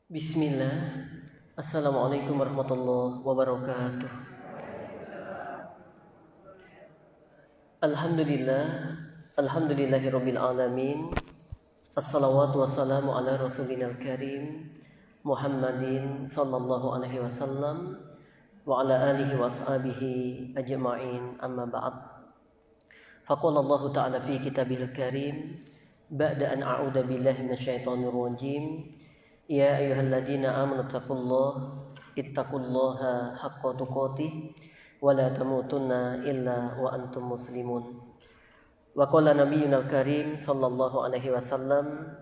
Bismillah. Assalamualaikum warahmatullahi wabarakatuh. Alhamdulillah. Alhamdulillahirabbil alamin. Assalawatu wassalamu ala rasulina karim Muhammadin sallallahu alaihi wasallam wa ala alihi wa ashabihi ajma'in, amma ba'd. Faqala Allah ta'ala fi kitabihil karim ba'da an a'udzu billahi minasyaitonir rajim. Ya ayyuhalladzina amanu ittaqullaha haqqa tuqatih wa la tamutunna illa wa antum muslimun. Wa qala nabiyyuna karim sallallahu alaihi wasallam,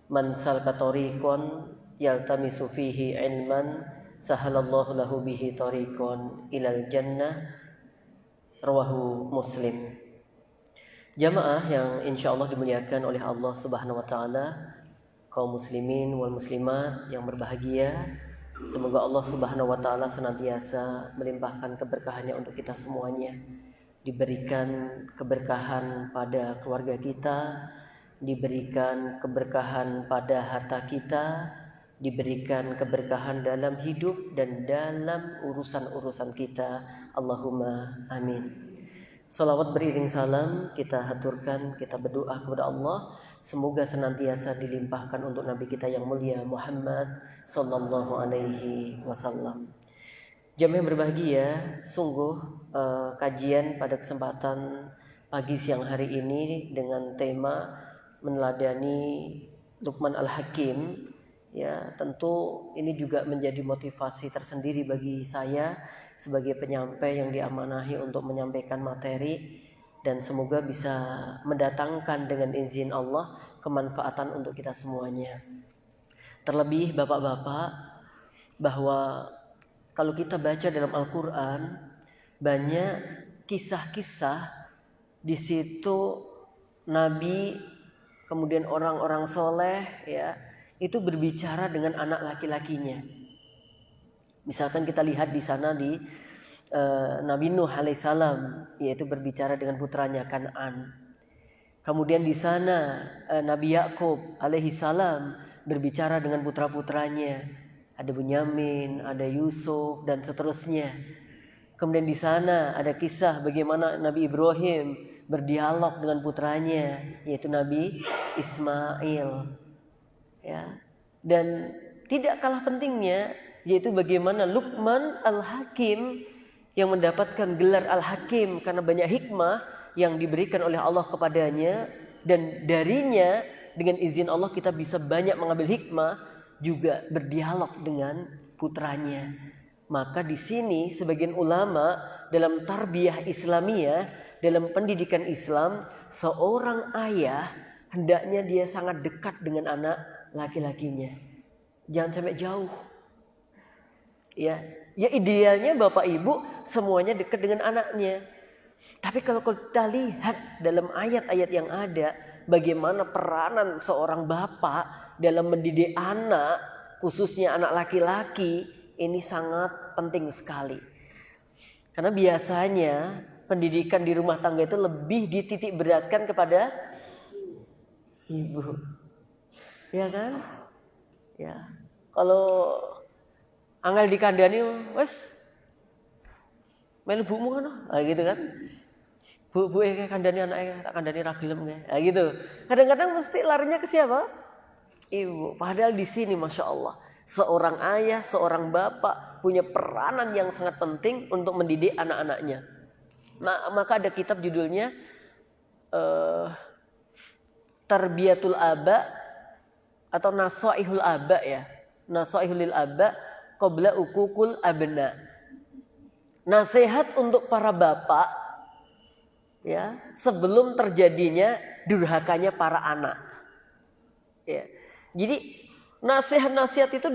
man salaka tariqan yaltamisu fihi ilman sahalallahu lahu bihi tariqan ilal jannah. Rawahu Muslim. Jamaah yang insyaallah dimuliakan oleh Allah Subhanahu wa taala, kaum muslimin wal muslimat yang berbahagia, semoga Allah Subhanahu wa taala senantiasa melimpahkan keberkahannya untuk kita semuanya. Diberikan keberkahan pada keluarga kita, diberikan keberkahan pada harta kita, diberikan keberkahan dalam hidup dan dalam urusan-urusan kita. Allahumma amin. Salawat beriring salam kita haturkan, kita berdoa kepada Allah, semoga senantiasa dilimpahkan untuk Nabi kita yang mulia Muhammad sallallahu alaihi wasallam. Jamaah yang berbahagia, sungguh kajian pada kesempatan pagi siang hari ini dengan tema meneladani Luqman Al-Hakim. Ya, tentu ini juga menjadi motivasi tersendiri bagi saya sebagai penyampai yang diamanahi untuk menyampaikan materi, dan semoga bisa mendatangkan dengan izin Allah kemanfaatan untuk kita semuanya. Terlebih bapak-bapak, bahwa kalau kita baca dalam Al-Quran banyak kisah-kisah di situ Nabi, kemudian orang-orang soleh, ya, itu berbicara dengan anak laki-lakinya. Misalkan kita lihat di sana di Nabi Nuh alaihissalam, yaitu berbicara dengan putranya Kan'an. Kemudian di sana Nabi Yakub alaihissalam berbicara dengan putra-putranya, ada Bunyamin, ada Yusuf dan seterusnya. Kemudian di sana ada kisah bagaimana Nabi Ibrahim berdialog dengan putranya, yaitu Nabi Ismail. Ya. Dan tidak kalah pentingnya yaitu bagaimana Luqman Al-Hakim yang mendapatkan gelar Al-Hakim karena banyak hikmah yang diberikan oleh Allah kepadanya, dan darinya dengan izin Allah kita bisa banyak mengambil hikmah, juga berdialog dengan putranya. Maka di sini sebagian ulama dalam tarbiyah Islamiyah, dalam pendidikan Islam, seorang ayah hendaknya dia sangat dekat dengan anak laki-lakinya. Jangan sampai jauh. Ya idealnya bapak ibu semuanya dekat dengan anaknya. Tapi kalau kita lihat dalam ayat-ayat yang ada, bagaimana peranan seorang bapak dalam mendidik anak, khususnya anak laki-laki, ini sangat penting sekali. Karena biasanya pendidikan di rumah tangga itu lebih dititik beratkan kepada ibu. Ya kan? Ya. Kalau angel dikandani, wes melu bumu kan, gitu kan? Bu kandani anaknya, tak kandani ra gelem kae. Gitu. Kadang-kadang mesti larinya ke siapa? Ibu. Padahal di sini masya Allah, seorang ayah, seorang bapak punya peranan yang sangat penting untuk mendidik anak-anaknya. Maka ada kitab judulnya Tarbiyatul Aba atau Nasaihul Aba, ya. Nasaihul Aba qabla ukukul abna. Nasihat untuk para bapak, ya, sebelum terjadinya durhakanya para anak. Ya. Jadi nasihat-nasihat itu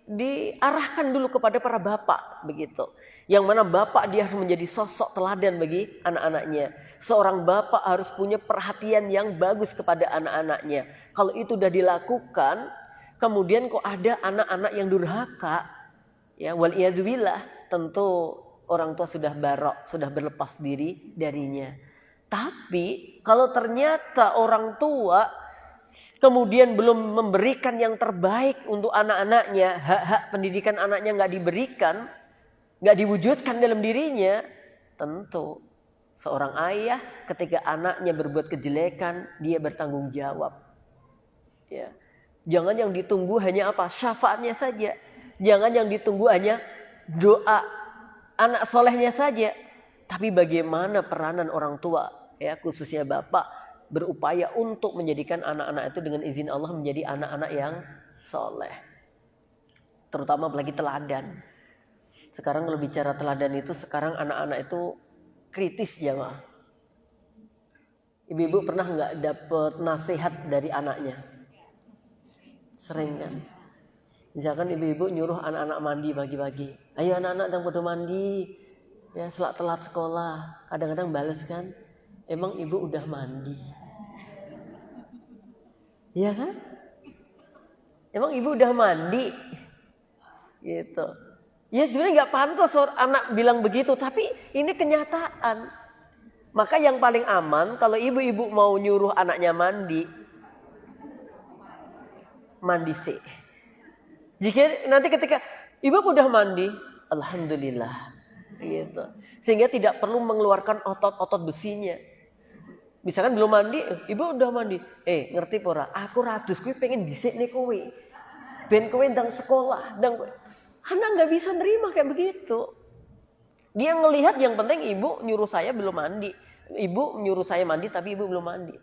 diarahkan dulu kepada para bapak, begitu. Yang mana bapak dia harus menjadi sosok teladan bagi anak-anaknya. Seorang bapak harus punya perhatian yang bagus kepada anak-anaknya. Kalau itu sudah dilakukan, kemudian kok ada anak-anak yang durhaka, ya, waliyadzubillah, tentu orang tua sudah barok, sudah berlepas diri darinya. Tapi kalau ternyata orang tua kemudian belum memberikan yang terbaik untuk anak-anaknya, hak-hak pendidikan anaknya nggak diberikan, nggak diwujudkan dalam dirinya, tentu seorang ayah ketika anaknya berbuat kejelekan, dia bertanggung jawab. Ya. Jangan yang ditunggu hanya apa? Syafaatnya saja. Jangan yang ditunggu hanya doa anak solehnya saja. Tapi bagaimana peranan orang tua, ya khususnya bapak, berupaya untuk menjadikan anak-anak itu dengan izin Allah menjadi anak-anak yang soleh. Terutama apalagi teladan. Sekarang kalau bicara teladan itu, sekarang anak-anak itu kritis ya Pak. Ibu-ibu pernah nggak dapet nasihat dari anaknya? Sering kan? Misalkan ibu-ibu nyuruh anak-anak mandi pagi-pagi. Ayo anak-anak yang pada mandi. Ya setelah telat sekolah. Kadang-kadang bales kan. Emang ibu udah mandi? Iya kan? Emang ibu udah mandi? Gitu. Ya sebenarnya nggak pantas anak bilang begitu. Tapi ini kenyataan. Maka yang paling aman kalau ibu-ibu mau nyuruh anaknya mandi sih. Jika nanti ketika ibu udah mandi, alhamdulillah, gitu. Sehingga tidak perlu mengeluarkan otot-otot besinya. Misalkan belum mandi, ibu udah mandi. Ngerti pora? Aku ratus, kuwi pengen dhisik nih kowe. Ben kowe ndang sekolah, ndang kowe. Anak nggak bisa nerima kayak begitu. Dia ngelihat yang penting ibu nyuruh saya belum mandi. Ibu nyuruh saya mandi tapi ibu belum mandi.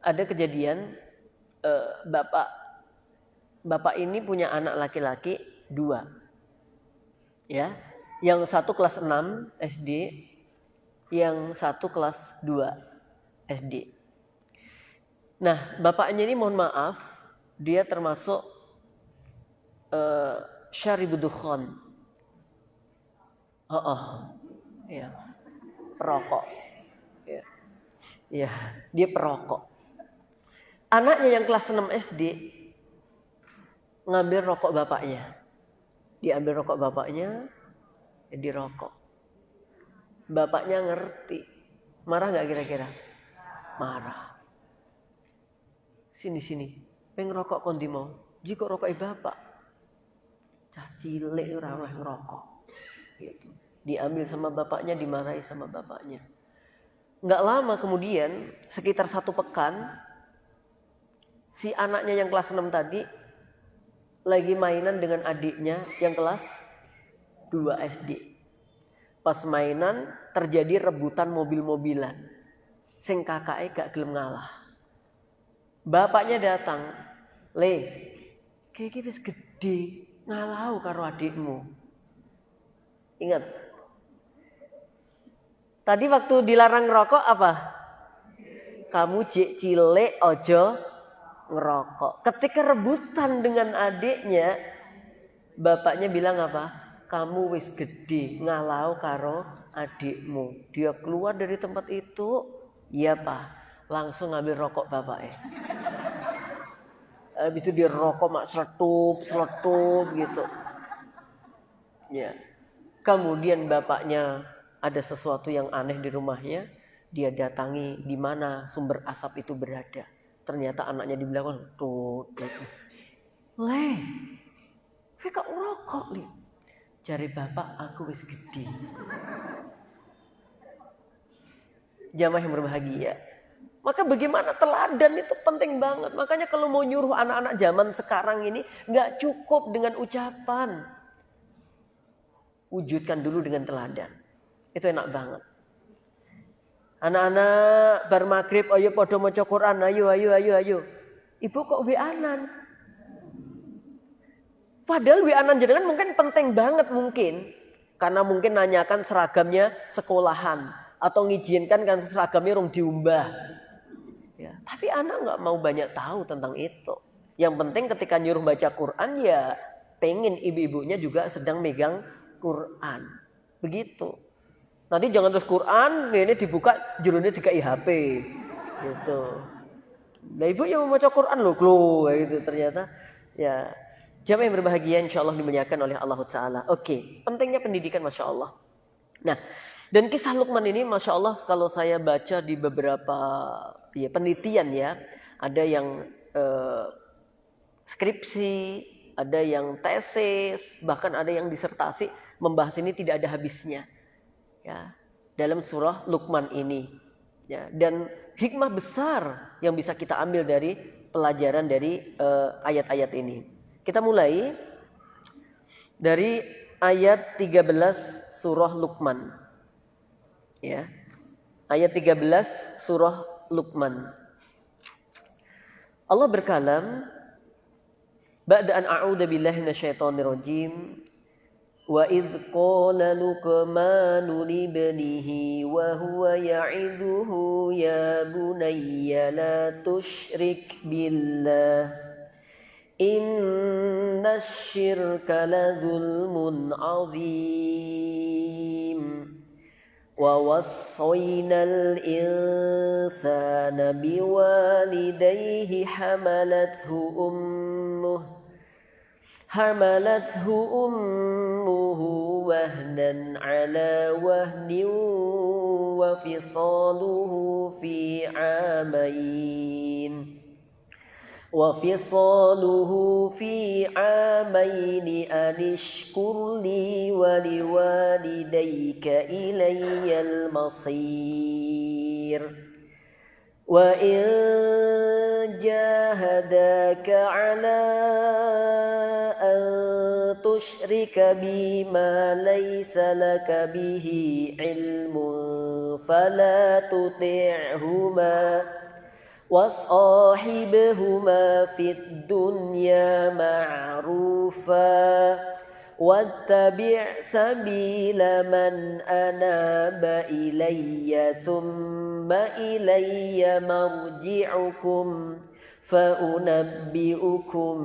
Ada kejadian bapak ini punya anak laki-laki 2. Ya. Yang satu kelas 6 SD, yang satu kelas 2 SD. Nah, bapaknya ini mohon maaf, dia termasuk syaribudukhan. Ya. Perokok. Ya, dia perokok. Anaknya yang kelas 6 SD ngambil rokok bapaknya. Diambil rokok bapaknya, dirokok. Bapaknya ngerti. Marah nggak kira-kira? Marah. Sini. Pengen rokok kondi mau. Jika rokok bapak. Cah cilik ora oleh ngerokok. Gitu. Diambil sama bapaknya, dimarahi sama bapaknya. Nggak lama kemudian, sekitar 1 pekan, si anaknya yang kelas 6 tadi lagi mainan dengan adiknya yang kelas 2 SD. Pas mainan terjadi rebutan mobil-mobilan. Sing kakake gak gelem ngalah. Bapaknya datang. Le, iki wis gede, ngalah karo adikmu. Ingat. Tadi waktu dilarang ngerokok apa? Kamu jek cilik ojo ngerokok. Ketika rebutan dengan adiknya, bapaknya bilang apa? Kamu wis gede, ngalau karo adikmu. Dia keluar dari tempat itu, iya Pak, langsung ngambil rokok bapaknya. Habis itu dia rokok mak seletup gitu. Ya. Kemudian bapaknya ada sesuatu yang aneh di rumahnya, dia datangi di mana sumber asap itu berada. Ternyata anaknya di belakang Le, kowe kok ngerokok, Le? Jare bapak aku wis gede. Jamaah yang berbahagia. Maka bagaimana teladan itu penting banget. Makanya kalau mau nyuruh anak-anak zaman sekarang ini gak cukup dengan ucapan. Wujudkan dulu dengan teladan. Itu enak banget. Anak-anak bar maghrib, ayo podo maca Quran, ayo. Ibu kok WA-an? Padahal WA-an jenengan mungkin penting banget mungkin. Karena mungkin nanyakan seragamnya sekolahan. Atau ngizinkan kan seragamnya rung diumbah. Ya, tapi anak nggak mau banyak tahu tentang itu. Yang penting ketika nyuruh baca Quran ya pengen ibu-ibunya juga sedang megang Quran. Begitu. Nanti jangan terus Quran, ini dibuka judulnya dikai HP. Gitu. Nah ibu yang membaca Quran loh, gitu ternyata. Ya, jamaah yang berbahagia insyaallah dimuliakan oleh Allah Ta'ala. Oke, pentingnya pendidikan Masya Allah. Nah, dan kisah Luqman ini Masya Allah kalau saya baca di beberapa penelitian ya, ada yang skripsi, ada yang tesis, bahkan ada yang disertasi membahas ini tidak ada habisnya. Ya, dalam surah Luqman ini. Ya, dan hikmah besar yang bisa kita ambil dari pelajaran dari ayat-ayat ini. Kita mulai dari ayat 13 surah Luqman. Ya. Ayat 13 surah Luqman. Allah berkalam, ba'da an a'udzu billahi minasyaitonir rajim. Wa idh qala Luqmanu libnihi wa huwa ya'idhuhu ya bunayya la tusyrik billah innasyirka ladzulmun 'adzim wa wassaynal insana biwalidayhi حملته أمه وهنا على وهن وفصاله في عامين أن اشكر لي ولوالديك إلي المصير وإن جاهداك على أن تشرك بي ما ليس لك به علم فلا تطعهما وصاحبهما في الدنيا معروفا واتبع سبيل من أناب إلي ثم إلي مرجعكم فأنبئكم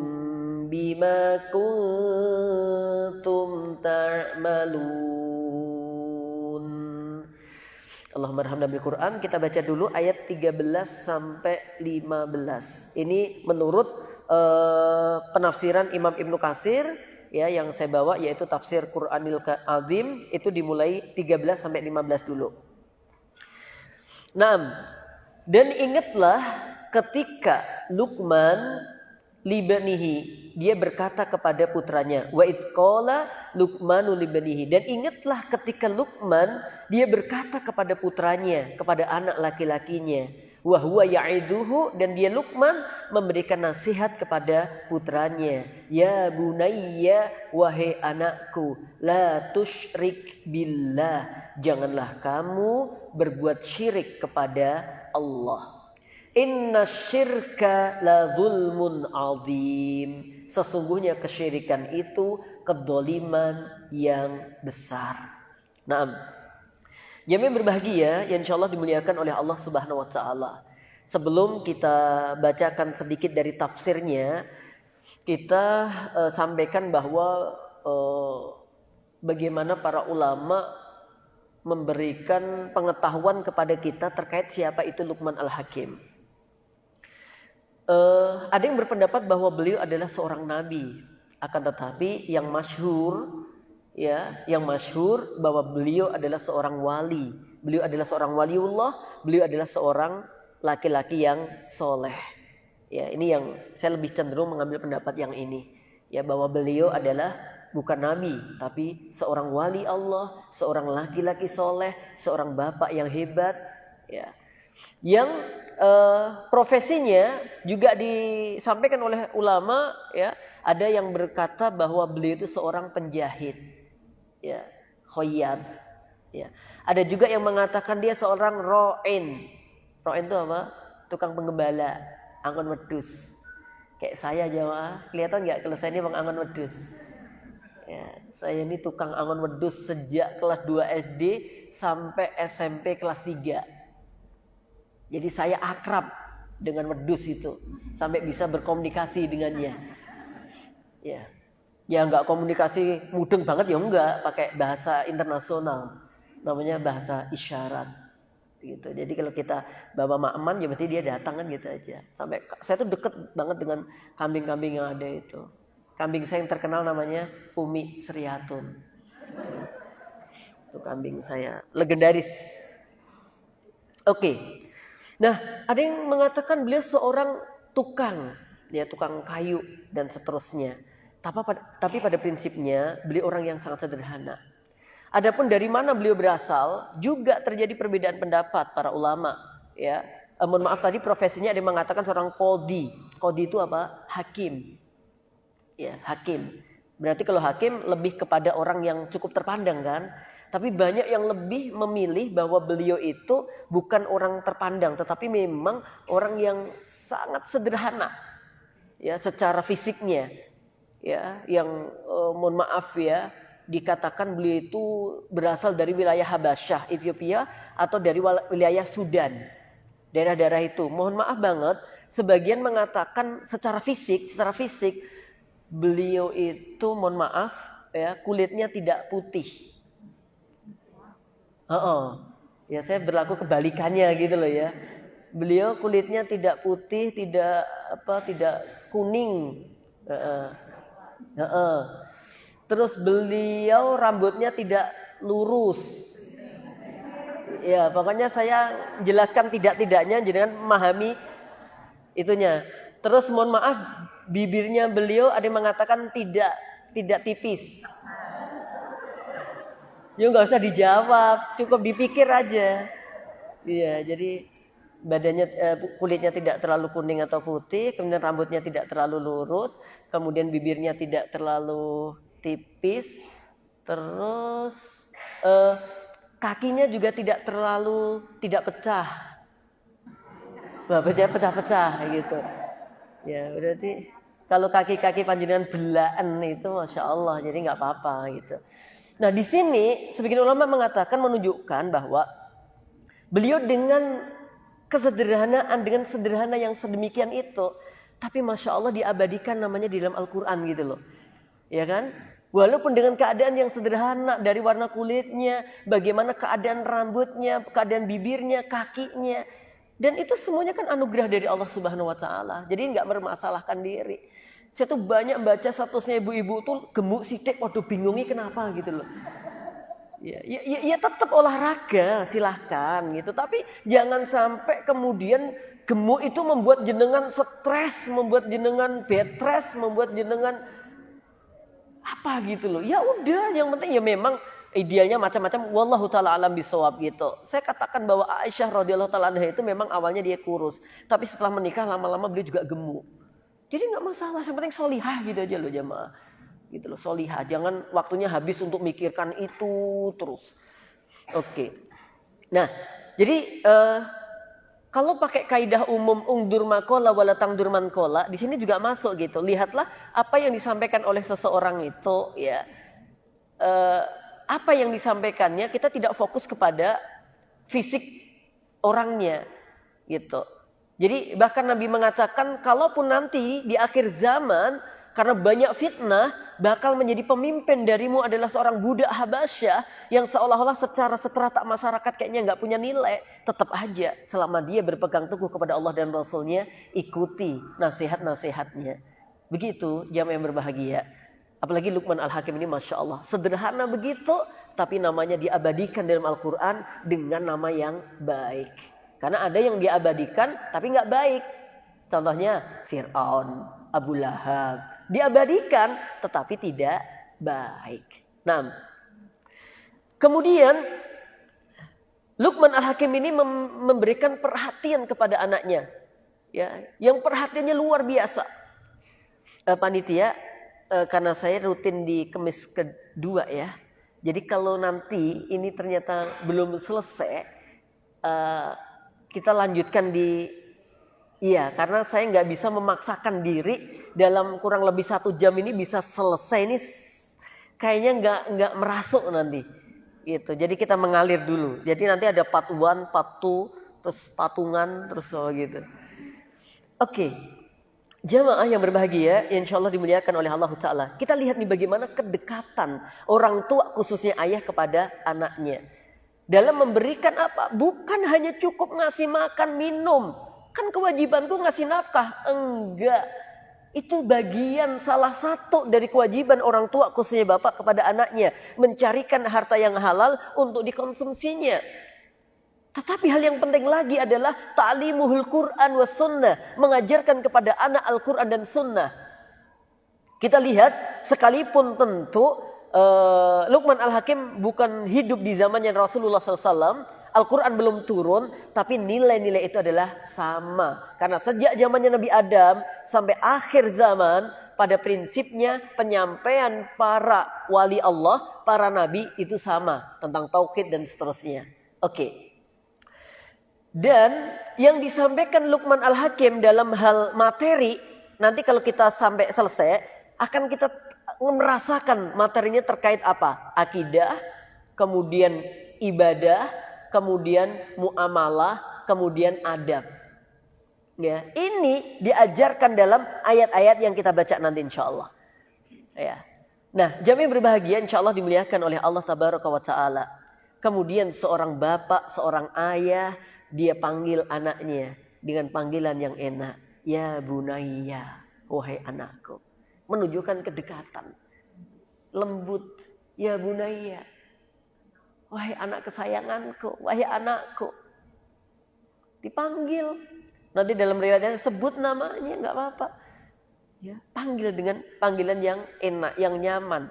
بما كنتم تعملون. Allahumma arhamna bil Quran. Kita baca dulu ayat 13 sampai 15. Ini menurut penafsiran Imam Ibnu Katsir ya, yang saya bawa yaitu tafsir Quranil Azim, itu dimulai 13 sampai 15 dulu. Dan ingatlah ketika Luqman libnihi, dia berkata kepada putranya, wa id qala Luqmanu libnihi, dan ingatlah ketika Luqman dia berkata kepada putranya, kepada anak laki-lakinya, wa huwa ya'iduhu, dan dia Luqman memberikan nasihat kepada putranya, ya bunayya, wahai anakku, la tusyrik billah, janganlah kamu berbuat syirik kepada Allah. Inna syirka la zulmun azim. Sesungguhnya kesyirikan itu kedoliman yang besar. Naam. Jemaah berbahagia yang insyaallah dimuliakan oleh Allah Subhanahu wa taala. Sebelum kita bacakan sedikit dari tafsirnya, kita sampaikan bahwa bagaimana para ulama memberikan pengetahuan kepada kita terkait siapa itu Luqman Al-Hakim. Ada yang berpendapat bahwa beliau adalah seorang nabi, akan tetapi yang masyhur bahwa beliau adalah seorang wali. Beliau adalah seorang waliullah, beliau adalah seorang laki-laki yang soleh. Ya, ini yang saya lebih cenderung mengambil pendapat yang ini. Ya, bahwa beliau adalah bukan nabi, tapi seorang wali Allah, seorang laki-laki soleh, seorang bapak yang hebat. Ya, yang profesinya juga disampaikan oleh ulama, ya, ada yang berkata bahwa beliau itu seorang penjahit, ya, khoyyat, ya. Ada juga yang mengatakan dia seorang ro'in. Ro'in itu apa? Tukang penggembala, angon wedus. Kayak saya jamaah, kelihatan nggak kalau saya ini bang angon wedus? Ya, saya ini tukang angon wedus sejak kelas 2 SD sampai SMP kelas 3. Jadi saya akrab dengan wedus itu sampai bisa berkomunikasi dengannya. Ya, ya nggak komunikasi mudeng banget ya, enggak, pakai bahasa internasional, namanya bahasa isyarat. Gitu. Jadi kalau kita bawa makman ya berarti dia datang kan gitu aja. Sampai saya tuh deket banget dengan kambing-kambing yang ada itu. Kambing saya yang terkenal namanya Umi Sriatun. Itu kambing saya legendaris. Oke. Nah, ada yang mengatakan beliau seorang tukang ya tukang kayu dan seterusnya. Tapi pada prinsipnya beliau orang yang sangat sederhana. Adapun dari mana beliau berasal juga terjadi perbedaan pendapat para ulama. Ya, mohon maaf tadi profesinya ada yang mengatakan seorang qadhi. Qadhi itu apa? Hakim. Ya, hakim. Berarti kalau hakim lebih kepada orang yang cukup terpandang kan? Tapi banyak yang lebih memilih bahwa beliau itu bukan orang terpandang, tetapi memang orang yang sangat sederhana. Ya, secara fisiknya. Ya, yang mohon maaf ya, dikatakan beliau itu berasal dari wilayah Habasyah, Ethiopia, atau dari wilayah Sudan. Daerah-daerah itu. Mohon maaf banget, sebagian mengatakan secara fisik beliau itu mohon maaf ya, kulitnya tidak putih. Ya, saya berlaku kebalikannya gitu loh ya. Beliau kulitnya tidak putih, tidak kuning. Terus beliau rambutnya tidak lurus. Ya, pokoknya saya jelaskan tidak-tidaknya, jangan memahami itunya. Terus mohon maaf, bibirnya beliau ada yang mengatakan tidak tipis. Ya nggak usah dijawab, cukup dipikir aja. Iya, jadi badannya kulitnya tidak terlalu kuning atau putih, kemudian rambutnya tidak terlalu lurus, kemudian bibirnya tidak terlalu tipis, terus kakinya juga tidak pecah. Wah, pecah-pecah gitu. Ya, berarti kalau kaki-kaki panjenengan belaan itu Masya Allah, jadi nggak apa-apa gitu. Nah, di sini sebagian ulama mengatakan menunjukkan bahwa beliau dengan kesederhanaan, dengan sederhana yang sedemikian itu, tapi Masya Allah diabadikan namanya di dalam Al-Quran gitu loh. Ya kan? Walaupun dengan keadaan yang sederhana, dari warna kulitnya, bagaimana keadaan rambutnya, keadaan bibirnya, kakinya. Dan itu semuanya kan anugerah dari Allah Subhanahu wa Ta'ala. Jadi nggak bermasalahkan diri. Saya tuh banyak baca statusnya ibu-ibu tuh gemuk sidik, waduh bingungnya kenapa gitu loh. Ya tetap olahraga silahkan gitu. Tapi jangan sampai kemudian gemuk itu membuat jenengan stres, membuat jenengan bed rest, membuat jenengan apa gitu loh. Ya udah, yang penting ya memang idealnya macam-macam. Wallahu taala alam bisawab gitu. Saya katakan bahwa Aisyah radhiyallahu taala anha itu memang awalnya dia kurus, tapi setelah menikah lama-lama beliau juga gemuk. Jadi nggak masalah, yang penting solihah gitu aja loh jamaah. Gitu loh, solihah. Jangan waktunya habis untuk mikirkan itu terus. Oke. Nah, jadi kalau pakai kaidah umum ungdur makola wala tangdur mankola, di sini juga masuk gitu. Lihatlah apa yang disampaikan oleh seseorang itu, ya. Apa yang disampaikannya, kita tidak fokus kepada fisik orangnya, gitu. Jadi bahkan Nabi mengatakan, kalaupun nanti di akhir zaman karena banyak fitnah, bakal menjadi pemimpin darimu adalah seorang budak Habasyah yang seolah-olah secara seterata masyarakat kayaknya nggak punya nilai. Tetap aja selama dia berpegang teguh kepada Allah dan Rasulnya, ikuti nasihat-nasihatnya. Begitu jamaah yang berbahagia. Apalagi Luqman Al-Hakim ini Masya Allah. Sederhana begitu, tapi namanya diabadikan dalam Al-Quran dengan nama yang baik. Karena ada yang diabadikan tapi nggak baik. Contohnya Fir'aun, Abu Lahab. Diabadikan tetapi tidak baik. Nah, kemudian Luqman Al-Hakim ini memberikan perhatian kepada anaknya. Ya, yang perhatiannya luar biasa. Panitia, karena saya rutin di Kemis kedua ya. Jadi kalau nanti ini ternyata belum selesai, kita lanjutkan karena saya nggak bisa memaksakan diri dalam kurang lebih 1 jam ini bisa selesai, ini kayaknya nggak merasuk nanti gitu. Jadi kita mengalir dulu. Jadi nanti ada part 1, part 2, terus patungan, terus gitu. Oke. Jamaah yang berbahagia, insya Allah dimuliakan oleh Allah Ta'ala. Kita lihat nih bagaimana kedekatan orang tua khususnya ayah kepada anaknya. Dalam memberikan apa? Bukan hanya cukup ngasih makan, minum. Kan kewajibanku ngasih nafkah. Enggak. Itu bagian salah satu dari kewajiban orang tua khususnya bapak kepada anaknya. Mencarikan harta yang halal untuk dikonsumsinya. Tetapi hal yang penting lagi adalah ta'limuhul Quran was sunnah, mengajarkan kepada anak Al-Quran dan sunnah. Kita lihat sekalipun tentu Luqman Al-Hakim bukan hidup di zamannya Rasulullah SAW, Al-Quran belum turun, tapi nilai-nilai itu adalah sama. Karena sejak zamannya Nabi Adam sampai akhir zaman, pada prinsipnya penyampaian para wali Allah, para nabi itu sama tentang tauhid dan seterusnya. Oke. Dan yang disampaikan Luqman Al-Hakim dalam hal materi, nanti kalau kita sampai selesai, akan kita merasakan materinya terkait apa? Akidah, kemudian ibadah, kemudian muamalah, kemudian adab. Ya, ini diajarkan dalam ayat-ayat yang kita baca nanti insyaallah. Ya. Nah, jamaah berbahagia insyaallah dimuliakan oleh Allah Tabaraka wa Ta'ala. Kemudian seorang bapak, seorang ayah, dia panggil anaknya dengan panggilan yang enak. Ya bunayya, wahai anakku. Menunjukkan kedekatan. Lembut. Ya bunayya, wahai anak kesayanganku, wahai anakku. Dipanggil. Nanti dalam riwayatnya sebut namanya, nggak apa-apa. Ya, panggil dengan panggilan yang enak, yang nyaman.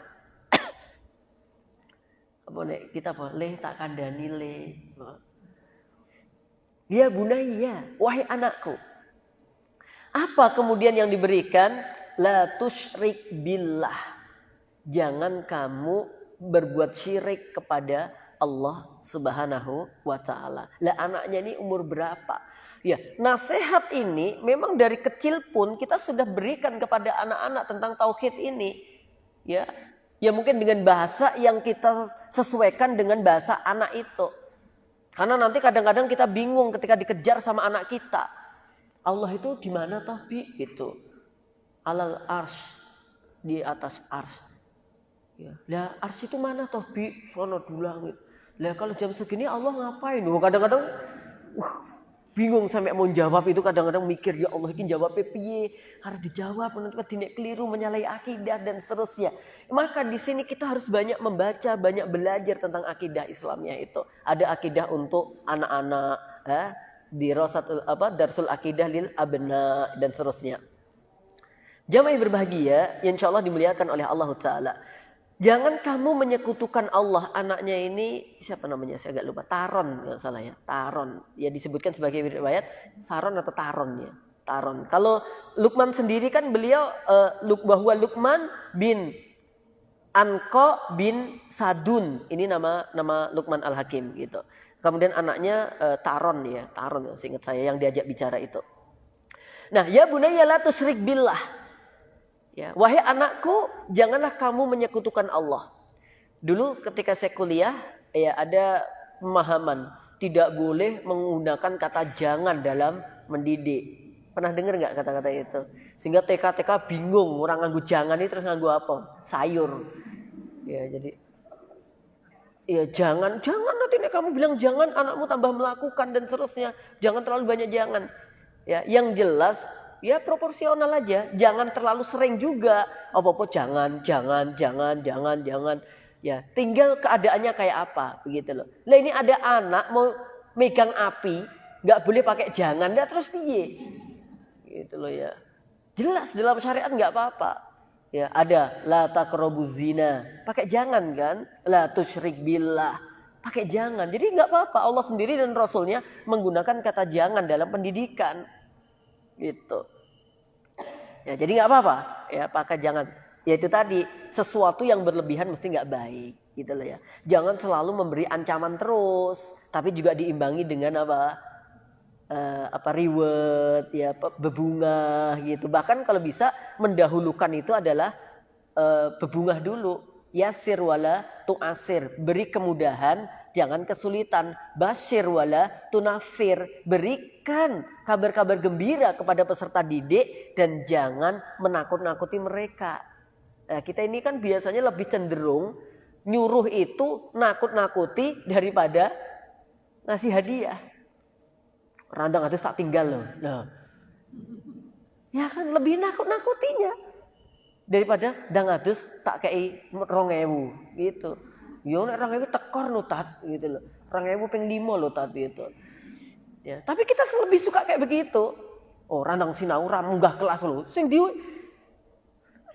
Kita boleh tak kandani le. Ya bunayya, wahai anakku. Apa kemudian yang diberikan? La tusyrik billah. Jangan kamu berbuat syirik kepada Allah Subhanahu wa Ta'ala. Lah anaknya ini umur berapa? Ya, nasihat ini memang dari kecil pun kita sudah berikan kepada anak-anak tentang tauhid ini. Ya. Ya mungkin dengan bahasa yang kita sesuaikan dengan bahasa anak itu. Karena nanti kadang-kadang kita bingung ketika dikejar sama anak kita. Allah itu di mana toh bi? Gitu. Alal ars, di atas ars. Ya. Lah ars itu mana toh bi? Sono dulang gitu. Lah kalau jam segini Allah ngapain? Kadang-kadang bingung sampai mau jawab itu, kadang-kadang mikir ya Allah ini jawabnya piye, harus dijawab nanti tidak keliru, menyalahi akidah dan seterusnya. Maka di sini kita harus banyak membaca, banyak belajar tentang akidah Islamnya itu. Ada akidah untuk anak-anak, di Darsul Akidah lil Abna dan seterusnya. Jamaah yang berbahagia, yang insyaallah dimuliakan oleh Allah Ta'ala. Jangan kamu menyekutukan Allah. Anaknya ini siapa namanya? Saya agak lupa. Taron, nggak salah ya. Taron. Ya disebutkan sebagai riwayat Saron atau Taron ya. Taron. Kalau Luqman sendiri kan beliau bahwa Luqman bin Anqa bin Sadun. Ini nama Luqman Al-Hakim gitu. Kemudian anaknya Taron ya. Taron ya, seingat saya yang diajak bicara itu. Nah, ya bunayya la tusyrik billah. Ya, wahai anakku, janganlah kamu menyekutukan Allah. Dulu ketika saya kuliah, ya ada pemahaman tidak boleh menggunakan kata jangan dalam mendidik. Pernah dengar nggak kata-kata itu? Sehingga TK bingung, orang nganggu jangan ini terus nganggu apa? Sayur. Ya, jadi ya jangan nanti kamu bilang jangan, anakmu tambah melakukan dan seterusnya. Jangan terlalu banyak jangan. Ya, yang jelas ya proporsional aja, jangan terlalu sering juga. Apa-apa jangan. Ya, tinggal keadaannya kayak apa, begitu loh. Lah ini ada anak mau megang api, nggak boleh pakai jangan, dah terus piye? Gitu loh ya. Jelas dalam syariat nggak apa-apa. Ya, ada la taqrabuz zina, pakai jangan kan? La tusyrik billah, pakai jangan. Jadi nggak apa-apa. Allah sendiri dan Rasulnya menggunakan kata jangan dalam pendidikan. Gitu. Ya, jadi nggak apa-apa ya pakai jangan. Ya itu tadi, sesuatu yang berlebihan mesti nggak baik gitu loh ya. Jangan selalu memberi ancaman terus, tapi juga diimbangi dengan reward ya, bebungah gitu. Bahkan kalau bisa mendahulukan itu adalah bebungah dulu. Yasir wala tu'asir, beri kemudahan, jangan kesulitan. Basyir wala tunafir, berikan kabar-kabar gembira kepada peserta didik dan jangan menakut-nakuti mereka. Nah, kita ini kan biasanya lebih cenderung nyuruh itu nakut-nakuti daripada ngasih hadiah. Randang atus tak tinggal loh. Nah, ya kan lebih nakut-nakutinya daripada dang adus tak kei 2.000 gitu. Yo nek 2.000 tekor nutat gitu loh. 2.005 loh tadi itu. Ya, tapi kita lebih suka kayak begitu. Oh, randang sinau ra munggah kelas loh. Sing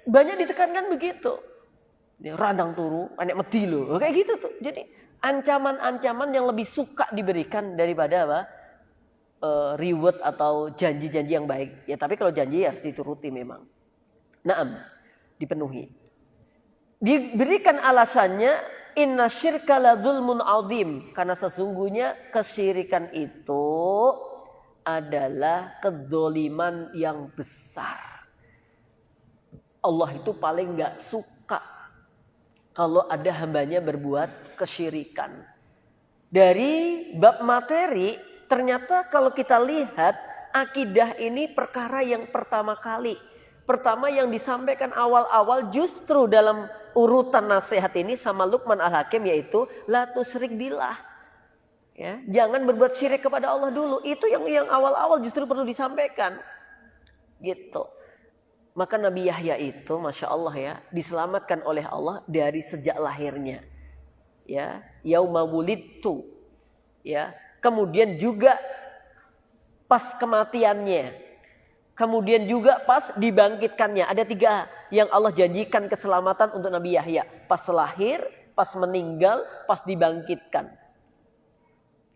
banyak ditekankan begitu. Ya, randang turu, enek medi loh. Kayak gitu tuh. Jadi ancaman-ancaman yang lebih suka diberikan daripada apa? Reward atau janji-janji yang baik. Ya, tapi kalau janji harus dituruti memang. Naam, dipenuhi. Diberikan alasannya inna syirka la dzulmun adzim, karena sesungguhnya kesyirikan itu adalah kedzaliman yang besar. Allah itu paling enggak suka kalau ada hambanya berbuat kesyirikan. Dari bab materi ternyata kalau kita lihat akidah ini perkara yang pertama kali. Pertama yang disampaikan awal-awal justru dalam urutan nasihat ini sama Luqman Al-Hakim yaitu la tusyrik billah. Ya, jangan berbuat syirik kepada Allah dulu. Itu yang awal-awal justru perlu disampaikan. Gitu. Maka Nabi Yahya itu Masya Allah ya, diselamatkan oleh Allah dari sejak lahirnya. Ya, yauma wulidtu. Ya, kemudian juga pas kematiannya. Kemudian juga pas dibangkitkannya. Ada 3 yang Allah janjikan keselamatan untuk Nabi Yahya. Pas lahir, pas meninggal, pas dibangkitkan.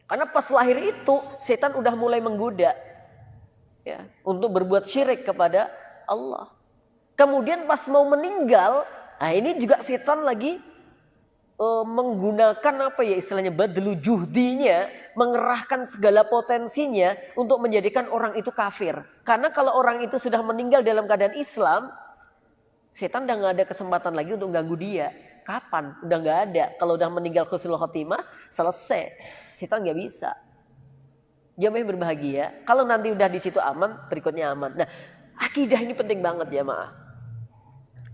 Karena pas lahir itu setan udah mulai menggoda. Ya, untuk berbuat syirik kepada Allah. Kemudian pas mau meninggal, nah ini juga setan lagi menggunakan apa ya istilahnya badlu juhdinya, mengerahkan segala potensinya untuk menjadikan orang itu kafir. Karena kalau orang itu sudah meninggal dalam keadaan Islam, setan udah nggak ada kesempatan lagi untuk ganggu dia. Kapan? Udah nggak ada. Kalau udah meninggal husnul khotimah, selesai. Setan nggak bisa. Dia memang berbahagia. Kalau nanti udah di situ aman, berikutnya aman. Nah, akidah ini penting banget ya jemaah.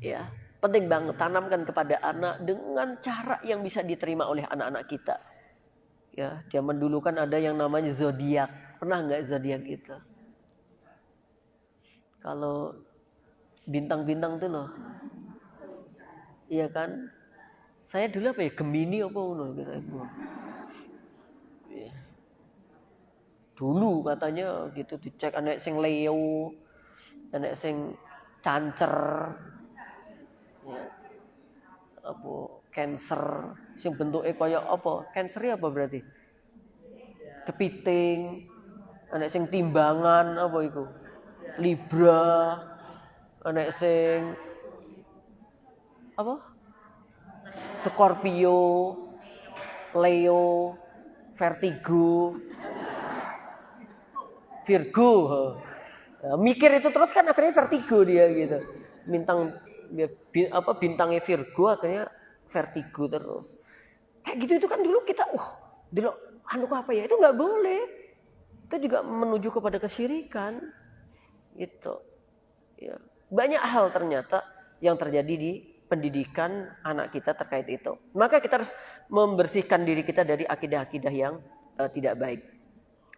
Ya. Penting banget tanamkan kepada anak dengan cara yang bisa diterima oleh anak-anak kita. Ya, zaman dulu kan ada yang namanya zodiak. Pernah nggak zodiak itu? Kalau bintang-bintang tuh loh. Iya kan? Saya dulu apa ya? Gemini apa gitu. Ya. Dulu katanya gitu dicek anak sing Leo, anak sing Cancer. Ya. Apa Cancer sing bentuke kaya apa? Cancer apa berarti? Kepiting. Anak sing timbangan apa iku? Libra. Anak sing apa? Scorpio, Leo, Vertigo, Virgo. Nah, mikir itu terus kan akhirnya vertigo dia gitu. Bintangnya Virgo akhirnya vertigo terus. Kayak gitu itu kan dulu kita dulu apa ya? Itu nggak boleh. Itu juga menuju kepada kesyirikan. Gitu. Ya. Banyak hal ternyata yang terjadi di pendidikan anak kita terkait itu. Maka kita harus membersihkan diri kita dari akidah-akidah yang tidak baik.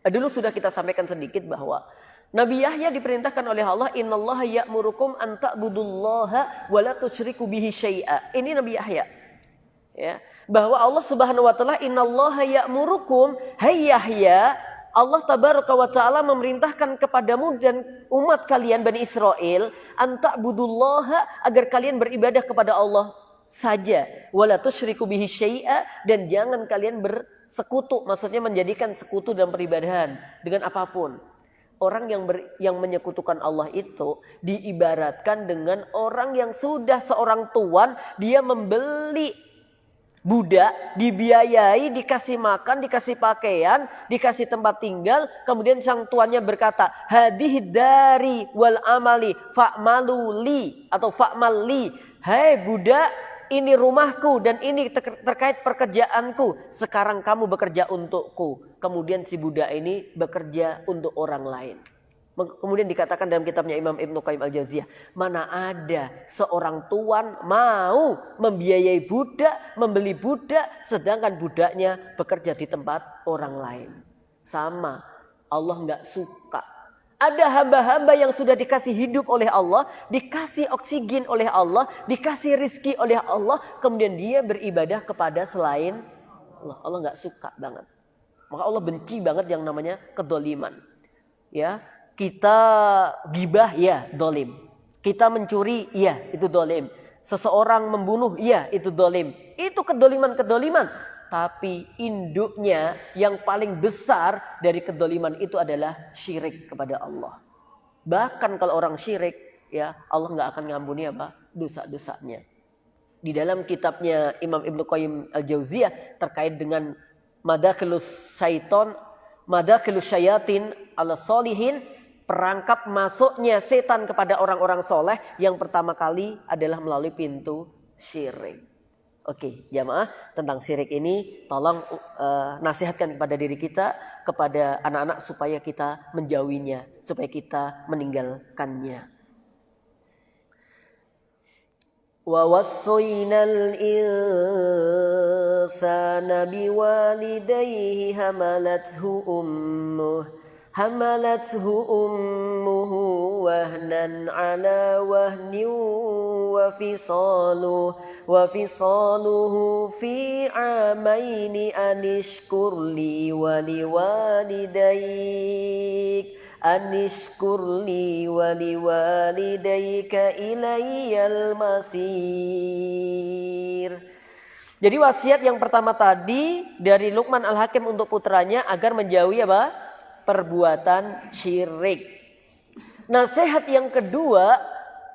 Dulu sudah kita sampaikan sedikit bahwa Nabi Yahya diperintahkan oleh Allah, innallaha ya'murukum an ta'budullaha wa la tusyriku bihi syai'a. Ini Nabi Yahya. Ya, bahwa Allah Subhanahu wa taala innallaha ya'murukum, hai Yahya, Allah tabaraka wa taala memerintahkan kepadamu dan umat kalian Bani Israel an ta'budullaha, agar kalian beribadah kepada Allah saja, wa la tusyriku bihi syai'a, dan jangan kalian bersekutu, maksudnya menjadikan sekutu dalam peribadahan dengan apapun. Orang yang menyekutukan Allah itu diibaratkan dengan orang yang sudah seorang tuan, dia membeli budak, dibiayai, dikasih makan, dikasih pakaian, dikasih tempat tinggal, kemudian sang tuannya berkata, hadhihi dari wal amali fa'maluli atau fa'mali. Hai budak, ini rumahku dan ini terkait pekerjaanku. Sekarang kamu bekerja untukku. Kemudian si budak ini bekerja untuk orang lain. Kemudian dikatakan dalam kitabnya Imam Ibnu Qayyim Al-Jauziyah, mana ada seorang tuan mau membiayai budak, membeli budak, sedangkan budaknya bekerja di tempat orang lain. Sama, Allah nggak suka. Ada hamba-hamba yang sudah dikasih hidup oleh Allah, dikasih oksigen oleh Allah, dikasih rizki oleh Allah, kemudian dia beribadah kepada selain Allah. Allah nggak suka banget. Maka Allah benci banget yang namanya kedoliman. Ya, kita gibah, ya dolim. Kita mencuri, iya itu dolim. Seseorang membunuh, iya itu dolim. Itu kedoliman-kedoliman. Tapi induknya yang paling besar dari kedoliman itu adalah syirik kepada Allah. Bahkan kalau orang syirik, ya Allah nggak akan ngampuni apa dosa-dosanya. Di dalam kitabnya Imam Ibnu Qayyim Al-Jauziyah terkait dengan madakhilus syayatin ala solihin, perangkap masuknya setan kepada orang-orang soleh yang pertama kali adalah melalui pintu syirik. Oke, jamaah, tentang syirik ini tolong nasihatkan kepada diri kita, kepada anak-anak supaya kita menjauhinya, supaya kita meninggalkannya. Wa wassaynal insana biwalidayhi hamalathu ummuhu wahnan ala wahnin wa fisaluhu fi amaini anishkur li waliwalidayka ilayyal masir. Jadi wasiat yang pertama tadi dari Luqman Al-Hakim untuk putranya agar menjauhi apa? Perbuatan syirik. Nasihat yang kedua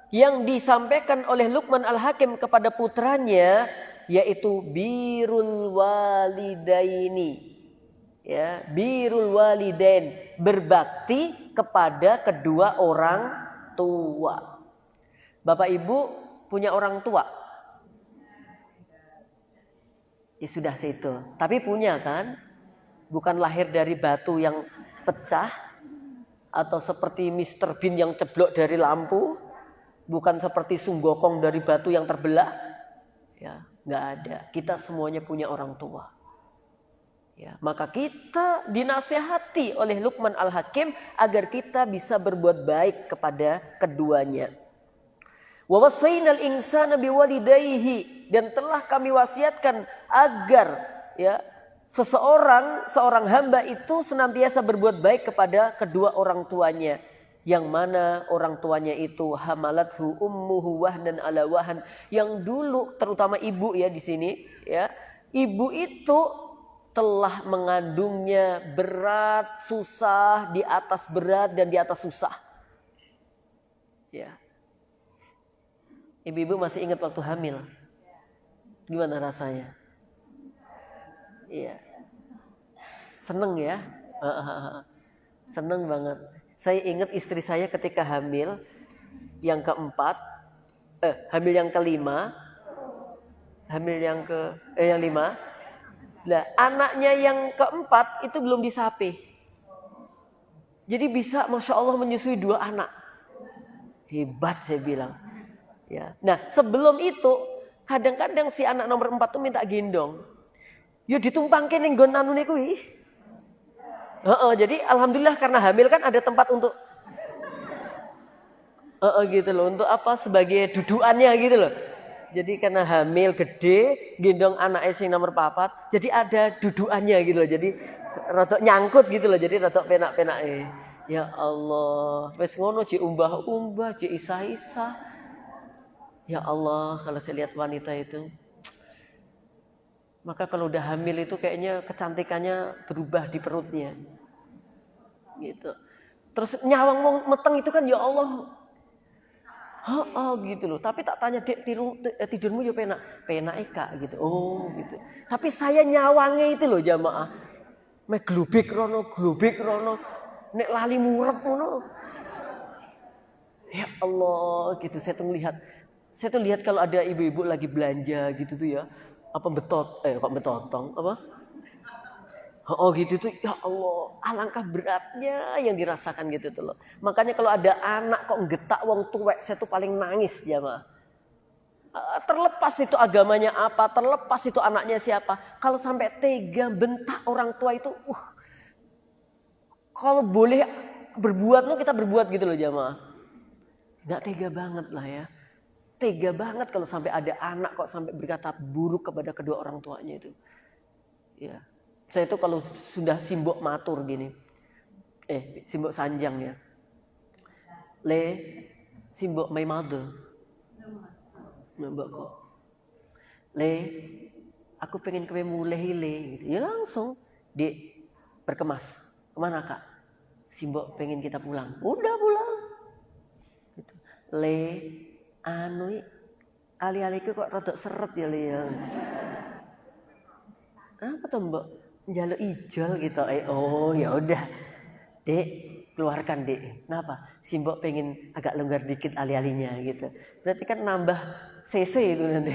yang disampaikan oleh Luqman Al-Hakim kepada putranya yaitu birrul walidaini. Ya, birrul walidain, berbakti kepada kedua orang tua. Bapak Ibu punya orang tua? Ya sudah situ. Tapi punya kan? Bukan lahir dari batu yang pecah atau seperti Mr. Bean yang ceblok dari lampu, bukan seperti Sunggokong dari batu yang terbelah. Ya, nggak ada. Kita semuanya punya orang tua. Ya, maka kita dinasihati oleh Luqman Al-Hakim agar kita bisa berbuat baik kepada keduanya. Wa wassaynal insana biwalidayhi, dan telah kami wasiatkan agar ya seorang hamba itu senantiasa berbuat baik kepada kedua orang tuanya. Yang mana orang tuanya itu hamalathu ummuhu wahnan ala wahan, yang dulu terutama ibu ya di sini ya. Ibu itu telah mengandungnya berat, susah, di atas berat dan di atas susah. Ya. Ibu-ibu masih ingat waktu hamil? Gimana rasanya? Iya. Seneng ya? Seneng banget. Saya ingat istri saya ketika hamil yang keempat, hamil yang kelima, hamil yang lima. Nah, anaknya yang keempat itu belum disapi. Jadi bisa Masya Allah menyusui 2 anak. Hebat saya bilang. Ya. Nah sebelum itu kadang-kadang si anak nomor 4 tuh minta gendong. Ya ditumpangke ning nggon anune kuwi. Jadi alhamdulillah karena hamil kan ada tempat untuk gitu loh, untuk apa sebagai dudukannya gitu loh. Jadi karena hamil gede, gendong anak sing nomor 4, jadi ada dudukannya gitu loh. Jadi rodok nyangkut gitu loh, jadi rodok penak-penak. Ya Allah, wis ngono cek umbah-umbah, cek isah-isah. Ya Allah, kalau saya lihat wanita itu, maka kalau udah hamil itu kayaknya kecantikannya berubah di perutnya. Gitu. Terus nyawang meteng itu kan ya Allah. Gitu loh. Tapi tak tanya, Dek, tidurmu ya penak Eka gitu. Oh gitu. Tapi saya nyawangnya itu loh jamaah. Mek glubik rono. Nek lali murep ngono. Ya Allah, gitu saya tuh lihat kalau ada ibu-ibu lagi belanja gitu tuh ya. Kok betotong apa? Gitu tuh, ya Allah, alangkah beratnya yang dirasakan gitu tuh loh. Makanya kalau ada anak kok getak wong tuwek, saya tuh paling nangis jamaah. Terlepas itu agamanya apa, terlepas itu anaknya siapa. Kalau sampai tega bentak orang tua itu, kalau boleh berbuat kita berbuat gitu loh jamaah. Gak tega banget lah ya. Tega banget kalau sampai ada anak kok sampai berkata buruk kepada kedua orang tuanya itu. Ya. Saya itu kalau sudah simbok matur gini. Simbok sanjang ya. Le simbok my mother. Mbak kok. Le aku pengen kowe mulai hile gitu. Ya langsung berkemas. Kemana kak? Simbok pengen kita pulang. Udah pulang. Gitu. Le anu ali-aliku kok rada seret ya le ya. Apa tuh mbak? Njaluk ijol gitu. Oh ya udah. Dek, keluarkan dek. Kenapa? Simbok pengen agak longgar dikit ali-alinya gitu. Berarti kan nambah cc itu nanti.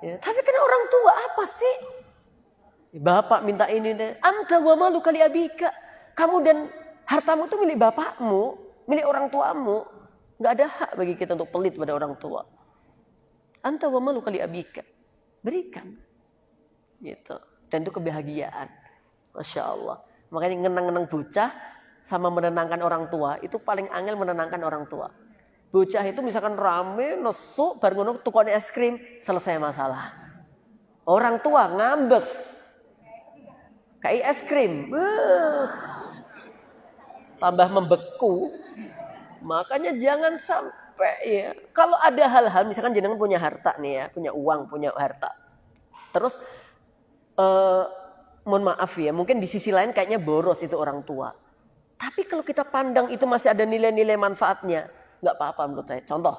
Ya, tapi kan orang tua apa sih? Bapak minta ini deh. Anta wa malu kali abika. Kamu dan hartamu itu milik bapakmu, milik orang tuamu. Nggak ada hak bagi kita untuk pelit pada orang tua. Anta wa malu kali abika. Berikan. Gitu. Dan itu kebahagiaan. Masya Allah. Makanya ngenang-ngenang bocah sama menenangkan orang tua itu paling angel menenangkan orang tua. Bocah itu misalkan rame, nesuk, baru ngono tukone es krim, selesai masalah. Orang tua ngambek. Kayak es krim. Tambah membeku. Makanya jangan sampai ya. Kalau ada hal-hal misalkan jenengan punya harta nih ya, punya uang, punya harta. Terus mohon maaf ya, mungkin di sisi lain kayaknya boros itu orang tua. Tapi kalau kita pandang itu masih ada nilai-nilai manfaatnya, nggak apa-apa menurut saya. Contoh,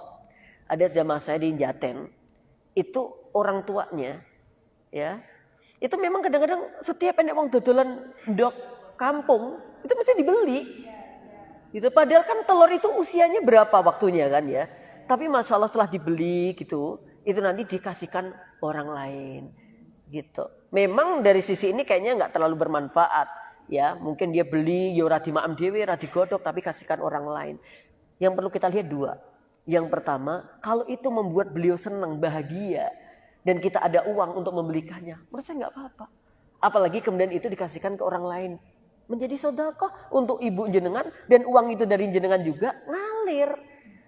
ada jamaah saya di Jaten, itu orang tuanya, ya, itu memang kadang-kadang setiap enek wong dodolan ndok kampung itu mesti dibeli. Gitu. Padahal kan telur itu usianya berapa waktunya kan ya? Tapi masalah setelah dibeli gitu, itu nanti dikasihkan orang lain. Gitu. Memang dari sisi ini kayaknya nggak terlalu bermanfaat, ya. Mungkin dia beli, ya ora dimaem dhewe, ora digodhog, tapi kasihkan orang lain. Yang perlu kita lihat dua. Yang pertama, kalau itu membuat beliau senang, bahagia, dan kita ada uang untuk membelikannya, menurut saya nggak apa-apa. Apalagi kemudian itu dikasihkan ke orang lain, menjadi sedekah untuk ibu jenengan dan uang itu dari jenengan juga ngalir.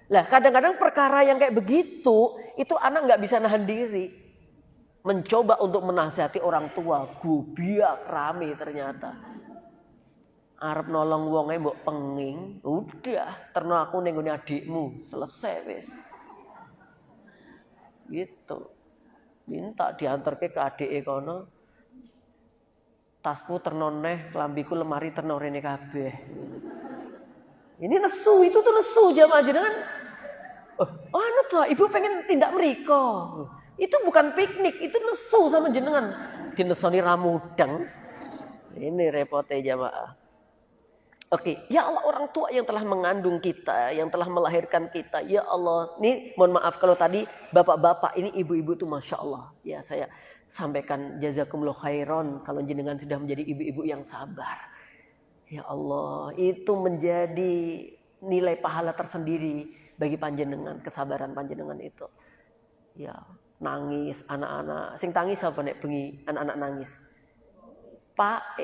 Lah kadang-kadang perkara yang kayak begitu, itu anak nggak bisa nahan diri. Mencoba untuk menasihati orang tua, gubiak rame ternyata. Arep nolong wonge mbok penging, udah terno aku ning gone adikmu, selesai wis. Gitu. Minta diantarke ke adike kono. Tasku terno neh, klambiku lemari terno rene kabeh. Ini nesu, itu tuh nesu jamaah jenengan. Anu tuh, ibu pengen tindak mriko. Itu bukan piknik, itu nesu sama jenengan. Dinesoni ramudeng. Ini repotnya jamaah. Oke, ya Allah orang tua yang telah mengandung kita, yang telah melahirkan kita. Ya Allah, ini mohon maaf kalau tadi bapak-bapak, ini ibu-ibu tuh Masya Allah. Ya saya sampaikan jazakumullah khairan kalau jenengan sudah menjadi ibu-ibu yang sabar. Ya Allah, itu menjadi nilai pahala tersendiri bagi panjenengan, kesabaran panjenengan itu. Ya, nangis anak-anak, sing tangis apa nek bengi anak-anak nangis. Pak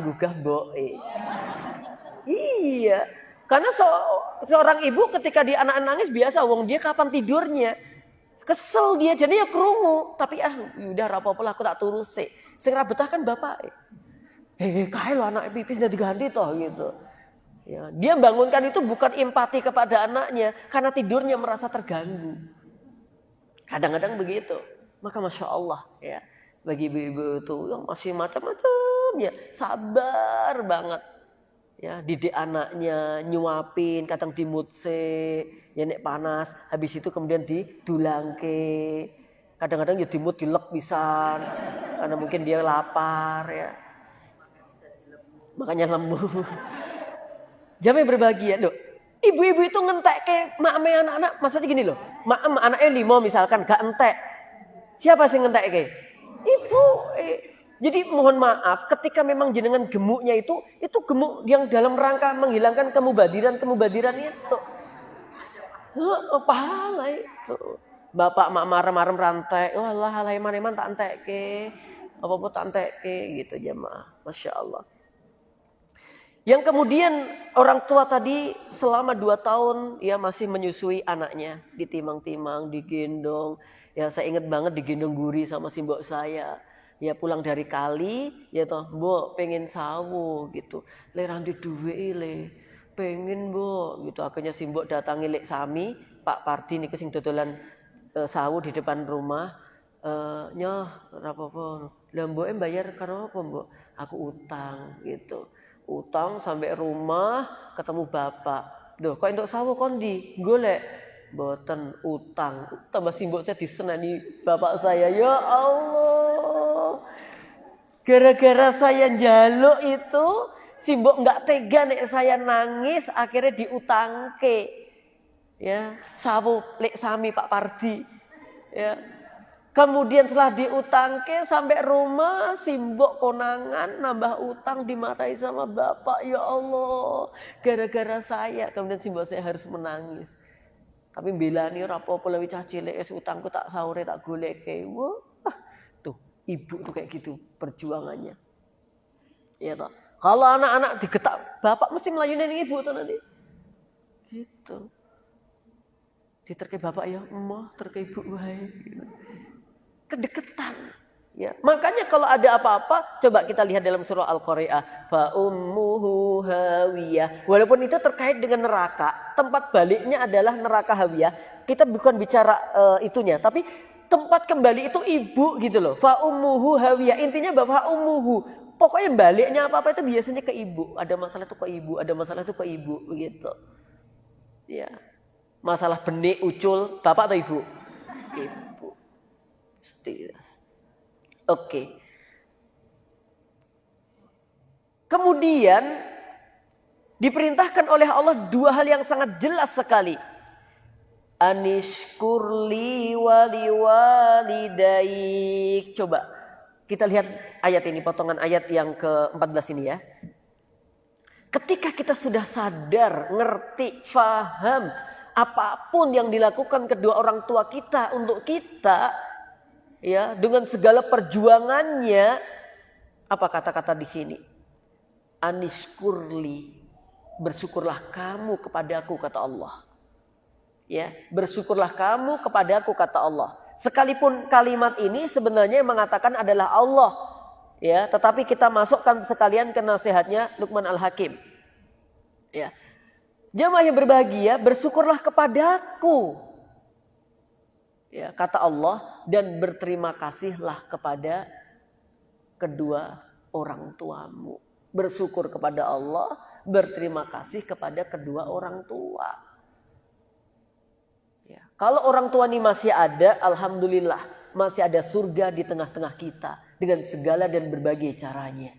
gugah mboke. Iya, karena seorang ibu ketika dia anak nangis biasa wong dia kapan tidurnya. Kesel dia jadi ya krungu, tapi udah ra apa-apa aku tak turus sih. Sing ra betah kan bapake. Kae lho anak pipis udah diganti toh gitu. Ya, dia bangunkan itu bukan empati kepada anaknya karena tidurnya merasa terganggu. Kadang-kadang begitu. Maka Masya Allah ya. Bagi ibu-ibu itu yang masih macam-macam ya. Sabar banget. Ya, didik anaknya, nyuapin, kadang dimutse, ya nek panas. Habis itu kemudian didulangke. Kadang-kadang ya dimut dilek pisan. Karena mungkin dia lapar ya. Makanya lembut. Jamnya berbahagia loh. Ibu-ibu itu ngentek ke mak-ame anak-anak. Maksudnya gini loh. Mak anaknya 5 misalkan gak entek. Siapa sih ngentek ke? Ibu. Jadi mohon maaf ketika memang jenengan gemuknya itu gemuk yang dalam rangka menghilangkan kemubadiran itu. Pahala itu. Bapak mak marem-marem rantai. Walah halai maneman tak entek ke. Apa-apa tak entek ke gitu jemaah. Masya Allah. Yang kemudian orang tua tadi selama 2 tahun ya masih menyusui anaknya, ditimang-timang, digendong, Ya saya ingat banget digendong guri sama si mbok saya. Ya pulang dari kali, ya toh, mbok pengen sawu gitu. Le randi duwe le, pengen mbok gitu. Akhirnya si mbok datangi lek sami, Pak Pardi niku sing dodolan sawu di depan rumah. Nyoh, ora apa-apa. Lah mboke bayar karo apa, Mbok? Aku utang gitu. Utang sampai rumah ketemu bapak. Loh, kok entuk sawu kondi? Golek. Mboten utang. Tambah simbok saya disenani bapak saya. Ya Allah. Gara-gara saya njaluk itu, simbok enggak tega nek saya nangis, akhirnya diutangke. Ya, sawu lek sami Pak Pardi. Ya. Kemudian setelah diutangke sampai rumah, simbok konangan nambah utang dimarahi sama bapak. Ya Allah, gara-gara saya. Kemudian simbok saya harus menangis. Tapi belani ora apa-apa lewi cah cilik wis utangku tak sahure tak goleke. Wah, tuh ibu tuh kayak gitu perjuangannya. Ya toh. Kalau anak-anak digetak bapak mesti melayani ibu tuh nanti. Gitu. Diterke bapak ya, emah terke ibu wae. Kedekatan. Ya, makanya kalau ada apa-apa, coba kita lihat dalam surah Al-Qari'ah, fa ummuhu hawiyah. Walaupun itu terkait dengan neraka, tempat baliknya adalah neraka hawiyah. Kita bukan bicara itunya, tapi tempat kembali itu ibu gitu loh. Fa ummuhu hawiyah. Intinya bahwa ummuhu, pokoknya baliknya apa-apa itu biasanya ke ibu. Ada masalah itu ke ibu, ada masalah itu ke ibu begitu. Ya. Masalah benik, ucul, bapak atau ibu? Ibu. Oke. Kemudian diperintahkan oleh Allah dua hal yang sangat jelas sekali. Anishkurli waliwalidaik. Coba kita lihat ayat ini, potongan ayat yang ke-14 ini ya. Ketika kita sudah sadar, ngerti, faham apapun yang dilakukan kedua orang tua kita untuk kita, ya, dengan segala perjuangannya, apa kata-kata di sini? Anishkurli, bersyukurlah kamu kepadaku kata Allah. Ya, bersyukurlah kamu kepadaku kata Allah. Sekalipun kalimat ini sebenarnya yang mengatakan adalah Allah, ya, tetapi kita masukkan sekalian ke nasihatnya Luqman Al-Hakim. Ya. Jamaah yang berbahagia, bersyukurlah kepadaku. Ya, kata Allah, dan berterima kasihlah kepada kedua orang tuamu. Bersyukur kepada Allah, berterima kasih kepada kedua orang tua. Ya, kalau orang tua ini masih ada, alhamdulillah, masih ada surga di tengah-tengah kita dengan segala dan berbagai caranya.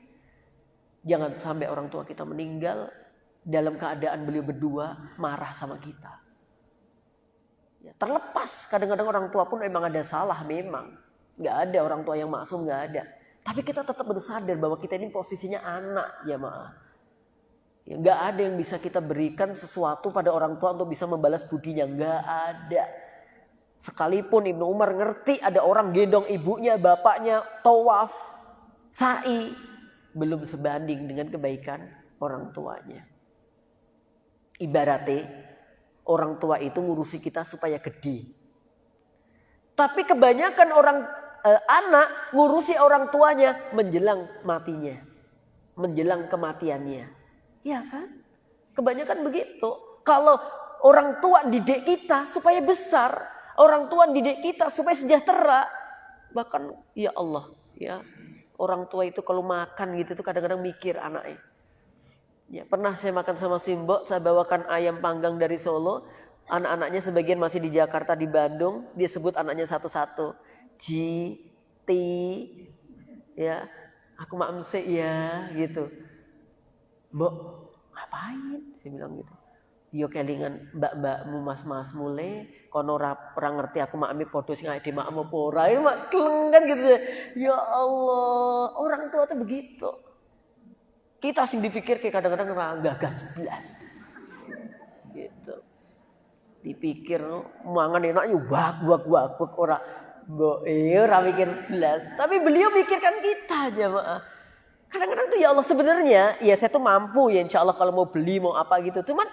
Jangan sampai orang tua kita meninggal dalam keadaan beliau berdua marah sama kita. Ya, terlepas kadang-kadang orang tua pun memang ada salah memang. Gak ada orang tua yang maksum, gak ada. Tapi kita tetap harus sadar bahwa kita ini posisinya anak, jamaah. Ya, gak ada yang bisa kita berikan sesuatu pada orang tua untuk bisa membalas budinya. Gak ada. Sekalipun Ibnu Umar ngerti ada orang gendong ibunya, bapaknya, tawaf, sa'i, belum sebanding dengan kebaikan orang tuanya. Ibaratnya orang tua itu ngurusi kita supaya gede. Tapi kebanyakan orang anak ngurusi orang tuanya menjelang matinya, menjelang kematiannya. Ya kan? Kebanyakan begitu. Kalau orang tua didik kita supaya besar, orang tua didik kita supaya sejahtera, bahkan ya Allah, ya, orang tua itu kalau makan gitu tuh kadang-kadang mikir anaknya. Ya, pernah saya makan sama Simbok, saya bawakan ayam panggang dari Solo. Anak-anaknya sebagian masih di Jakarta, di Bandung. Dia sebut anaknya satu-satu. Ji, Ti, ya, aku maem se ya, gitu. Mbok, ngapain? Saya bilang gitu. Yo kelingan mbak-mbakmu, mas-masmu le, kono ora ngerti aku maemi podo sing ade maem apa ora. Ini mak kelengan gitu. Ya Allah, orang tua tuh begitu. Kita sing dipikir kayak kadang-kadang gagas belas. Gitu. Dipikir mangan enaknya wak ora ora mikir belas. Tapi beliau pikirkan kita jamaah. Kadang-kadang tuh ya Allah sebenarnya ya saya tuh mampu ya insya Allah kalau mau beli mau apa gitu. Cuman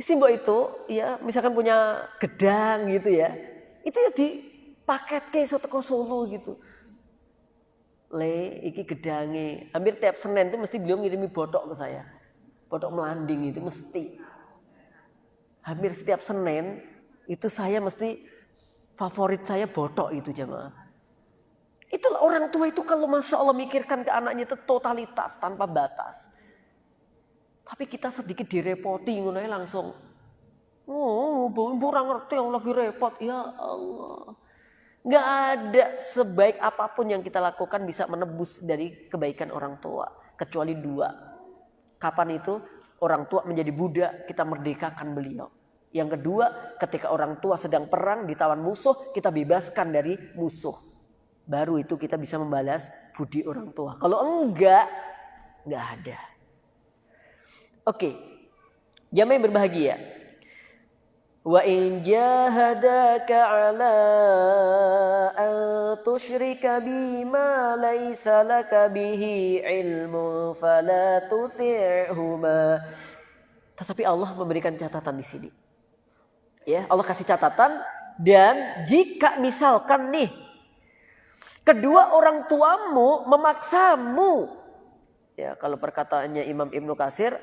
Simbok itu ya misalkan punya gedang gitu ya. Itu ya dipaketke iso teko Solo gitu. Le, iki gedange. Hampir tiap Senin itu mesti beliau ngirimi botok ke saya. Botok melanding itu mesti. Hampir setiap Senin itu saya mesti favorit saya botok itu jamaah. Itulah orang tua itu kalau Masya Allah mikirkan ke anaknya itu totalitas tanpa batas. Tapi kita sedikit direpoti ngono langsung. Oh, kurang ngerti yang lagi repot. Ya Allah. Gak ada sebaik apapun yang kita lakukan bisa menebus dari kebaikan orang tua. Kecuali dua. Kapan itu? Orang tua menjadi budak, kita merdekakan beliau. Yang kedua, ketika orang tua sedang perang, ditawan musuh, kita bebaskan dari musuh. Baru itu kita bisa membalas budi orang tua. Kalau enggak ada. Oke. Jamaah yang berbahagia. Wa in jahadaka ala an tusyrika bima laysa laka bihi ilmu fala tuti'huma. Tetapi Allah memberikan catatan di sini. Ya, Allah kasih catatan, dan jika misalkan nih kedua orang tuamu memaksamu, ya kalau perkataannya Imam Ibnu Katsir,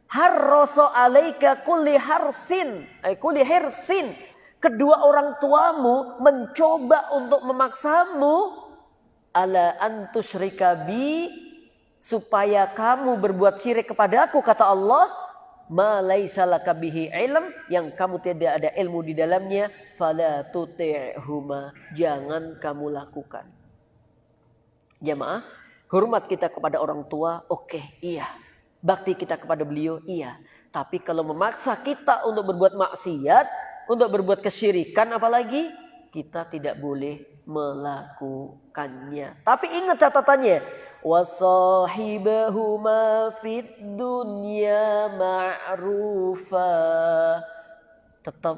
harroso alaika kulli harsin, kulli hirsin. Kedua orang tuamu mencoba untuk memaksamu ala antusyrika bi, supaya kamu berbuat syirik kepadaku, kata Allah, ma laisa laka bihi ilm, yang kamu tidak ada ilmu di dalamnya, fala tuti'huma, jangan kamu lakukan. Jamaah, hormat kita kepada orang tua, oke, iya. Bakti kita kepada beliau, iya. Tapi kalau memaksa kita untuk berbuat maksiat, untuk berbuat kesyirikan apalagi, kita tidak boleh melakukannya. Tapi ingat catatannya, wasahibahuma fid dunya ma'rufa. Tetap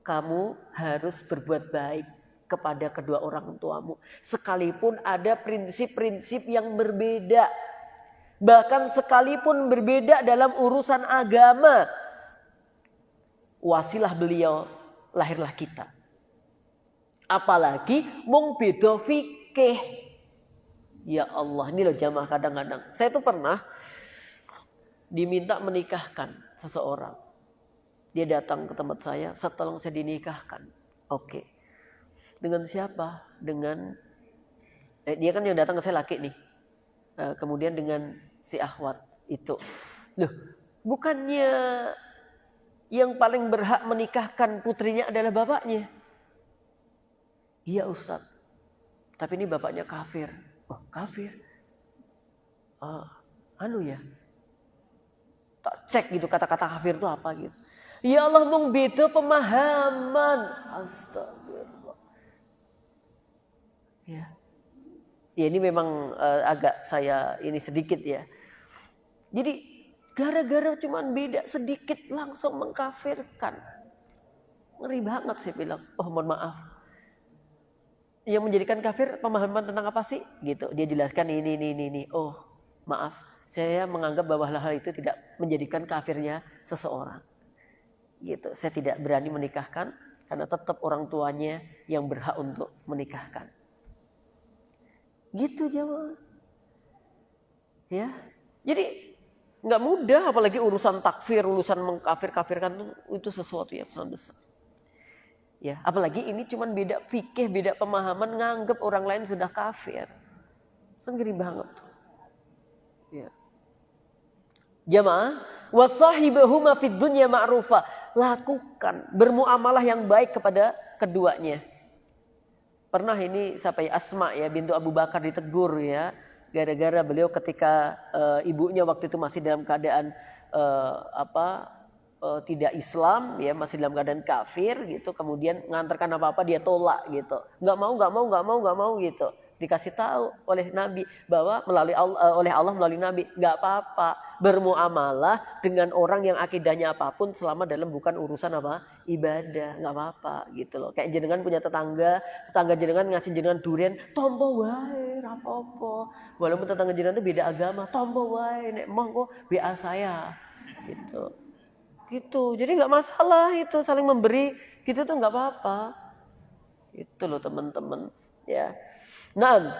kamu harus berbuat baik kepada kedua orang tuamu. Sekalipun ada prinsip-prinsip yang berbeda. Bahkan sekalipun berbeda dalam urusan agama. Wasilah beliau, lahirlah kita. Apalagi mung beda fikih. Ya Allah, ini loh jamaah kadang-kadang. Saya tuh pernah diminta menikahkan seseorang. Dia datang ke tempat saya, tolong saya dinikahkan. Oke. Dengan siapa? Dengan dia kan yang datang ke saya laki nih. Kemudian dengan si akhwat itu. Loh, bukannya yang paling berhak menikahkan putrinya adalah bapaknya? Iya Ustaz. Tapi ini bapaknya kafir. Oh, kafir? Ya. Tak cek gitu kata-kata kafir itu apa gitu. Ya Allah, mung beda pemahaman. Astagfirullah. Ya. Ya ini memang agak saya ini sedikit ya. Jadi gara-gara cuman beda sedikit langsung mengkafirkan. Ngeri banget saya bilang. Oh mohon maaf. Yang menjadikan kafir pemahaman tentang apa sih? Gitu. Dia jelaskan ini. Oh maaf. Saya menganggap bahwa hal-hal itu tidak menjadikan kafirnya seseorang. Gitu. Saya tidak berani menikahkan karena tetap orang tuanya yang berhak untuk menikahkan. Gitu jamaah. Ya. Jadi nggak mudah, apalagi urusan takfir, urusan mengkafir-kafirkan itu sesuatu yang sangat besar. Ya, apalagi ini cuman beda fikih, beda pemahaman, nganggep orang lain sudah kafir. Kan ngeri banget. Ya. Jamaah, wasahibahuma fid dunya ma'rufa. Lakukan bermuamalah yang baik kepada keduanya. Pernah ini sampai Asma ya bintu Abu Bakar ditegur ya, gara-gara beliau ketika ibunya waktu itu masih dalam keadaan tidak Islam ya, masih dalam keadaan kafir gitu, kemudian ngantarkan apa-apa dia tolak gitu, nggak mau gitu. Dikasih tahu oleh Nabi bahwa oleh Allah melalui Nabi, nggak apa-apa bermuamalah dengan orang yang akidahnya apapun selama dalam bukan urusan ibadah, nggak apa-apa gitu loh. Kayak jenengan punya tetangga jenengan ngasih jenengan durian, tompo wae rapopo. Walaupun tetangga jenengan itu beda agama, tompo wae nek monggo BA saya gitu. Gitu. Jadi nggak masalah itu saling memberi gitu tuh nggak apa-apa. Itu loh teman-teman. Ya. Nah,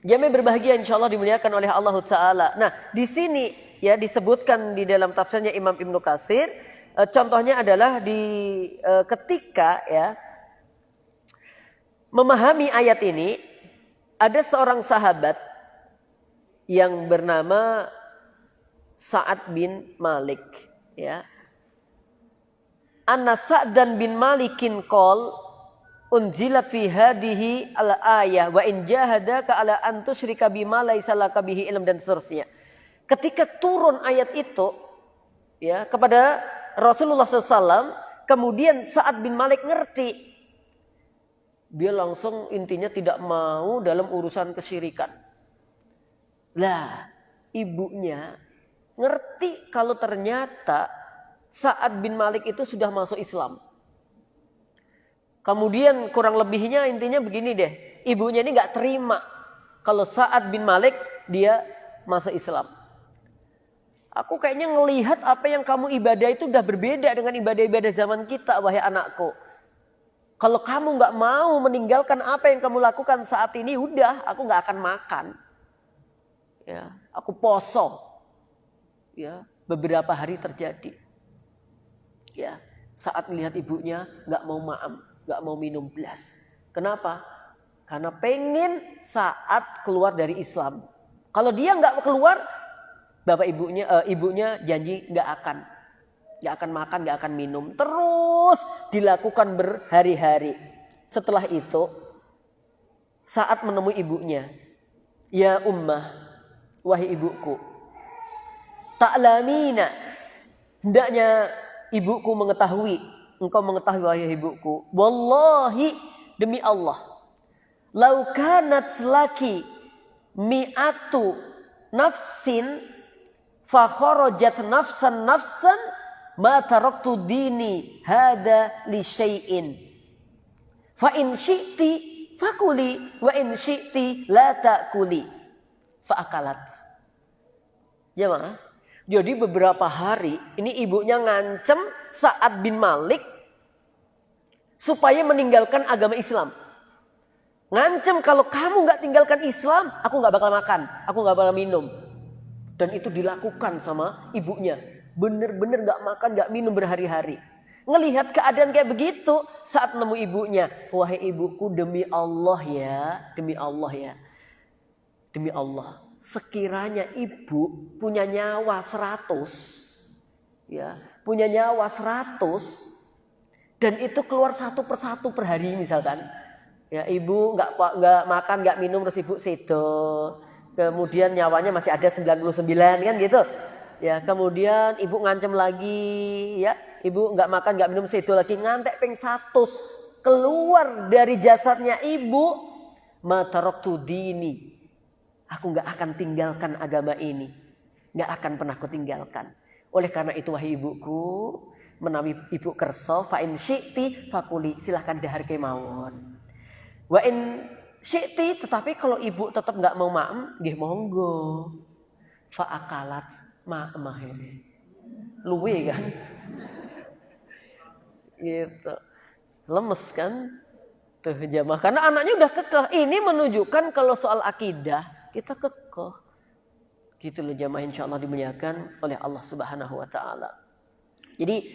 jamaah berbahagia insyaallah dimuliakan oleh Allah Ta'ala. Nah, di sini ya disebutkan di dalam tafsirnya Imam Ibnu Katsir, contohnya adalah di ketika ya memahami ayat ini, ada seorang sahabat yang bernama Sa'ad bin Malik ya. Anna Sa'dan bin Malikin qol unzilat fi hadhihi al-ayah wa in jahadaka ala an tusyrika bima laisa laka bihi ilm, dan seterusnya. Ketika turun ayat itu ya kepada Rasulullah SAW, kemudian Sa'ad bin Malik ngerti. Dia langsung intinya tidak mau dalam urusan kesyirikan. Lah, ibunya ngerti kalau ternyata Sa'ad bin Malik itu sudah masuk Islam. Kemudian kurang lebihnya intinya begini deh. Ibunya ini gak terima kalau Sa'ad bin Malik dia masuk Islam. Aku kayaknya ngelihat apa yang kamu ibadah itu udah berbeda dengan ibadah-ibadah zaman kita, wahai anakku. Kalau kamu gak mau meninggalkan apa yang kamu lakukan saat ini, udah aku gak akan makan. Ya, aku poso. Ya, beberapa hari terjadi. Ya, saat melihat ibunya gak mau maam, gak mau minum belas. Kenapa? Karena pengen saat keluar dari Islam. Kalau dia gak keluar, bapak ibunya janji gak akan makan, gak akan minum. Terus dilakukan berhari-hari. Setelah itu, saat menemui ibunya, ya ummah, wahai ibuku, ta'lamina, hendaknya ibuku mengetahui, engkau mengetahui wahai ibuku, wallahi, demi Allah, lau kanat laki mi'atu nafsin fa kharajat nafsan ma taraktu dini hada li syai'in fa in syi'ti fakuli wa in syi'ti la ta'kuli fa akalat. Jemaah, jadi beberapa hari ini ibunya ngancem Sa'ad bin Malik supaya meninggalkan agama Islam. Ngancem kalau kamu nggak tinggalkan Islam, aku nggak bakal makan, aku nggak bakal minum. Dan itu dilakukan sama ibunya. Bener-bener gak makan, gak minum berhari-hari. Ngelihat keadaan kayak begitu, saat nemu ibunya, wahai ibuku, demi Allah ya, demi Allah ya, demi Allah, sekiranya ibu punya nyawa 100, ya, punya nyawa 100, dan itu keluar satu persatu per hari misalkan, ya, ibu nggak makan, nggak minum, terus ibu sedo, kemudian nyawanya masih ada 99 kan gitu. Ya, kemudian ibu ngancem lagi, ya, ibu nggak makan, nggak minum, sedo lagi, ngantek ping 100, keluar dari jasadnya ibu, mataraktu dini, aku nggak akan tinggalkan agama ini, nggak akan pernah aku tinggalkan. Oleh karena itu wahai ibuku, menawi ibu kerso, fa in syi'ti fakuli, silahkan dahar kemawon. Wa in syi'ti, tetapi kalau ibu tetap nggak mau maem, nggih monggo. Fa akalat mah ini luwe kan, gitu, lemes kan tuh jamaah, karena anaknya udah kekeh. Ini menunjukkan kalau soal akidah kita kekeh, gitu loh jamaah, insyaallah dimuliakan oleh Allah Subhanahu Wa Taala. Jadi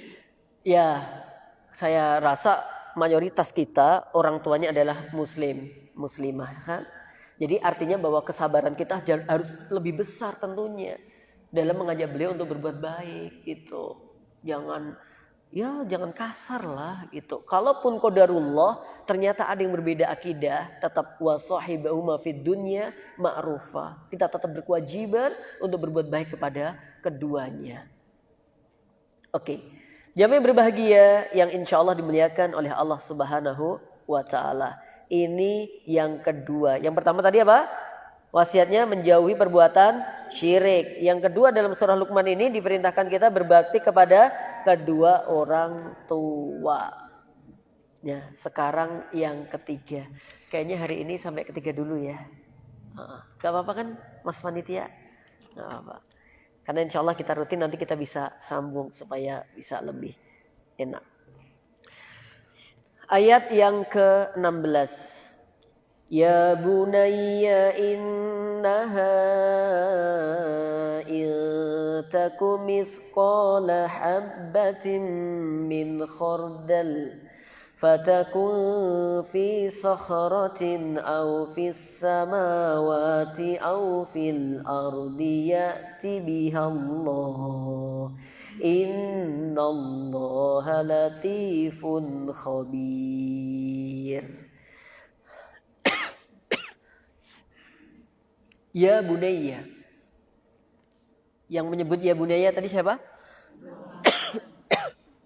ya saya rasa mayoritas kita orang tuanya adalah muslimah kan. Jadi artinya bahwa kesabaran kita harus lebih besar tentunya dalam mengajak beliau untuk berbuat baik gitu. Jangan kasar lah gitu. Kalaupun qadarullah ternyata ada yang berbeda akidah, tetap wasahibahuma fid dunya ma'rufa. Kita tetap berkewajiban untuk berbuat baik kepada keduanya. Oke. Jamaah berbahagia yang insyaallah dimuliakan oleh Allah Subhanahu wa taala. Ini yang kedua. Yang pertama tadi apa? Wasiatnya menjauhi perbuatan syirik. Yang kedua, dalam surah Luqman ini diperintahkan kita berbakti kepada kedua orang tua. Ya, sekarang yang ketiga. Kayaknya hari ini sampai ketiga dulu ya. Gak apa-apa kan Mas Panitia? Gak apa-apa. Karena insya Allah kita rutin, nanti kita bisa sambung supaya bisa lebih enak. Ayat yang ke-16. Ya bunayya innaha in taku mithqala habbatin min khardal fatakun fi sakhratin aw fis samawati aw fil ardi ya'ti bihallah innallaha latifun khabir. Ya bunayya. Yang menyebut ya bunayya tadi siapa?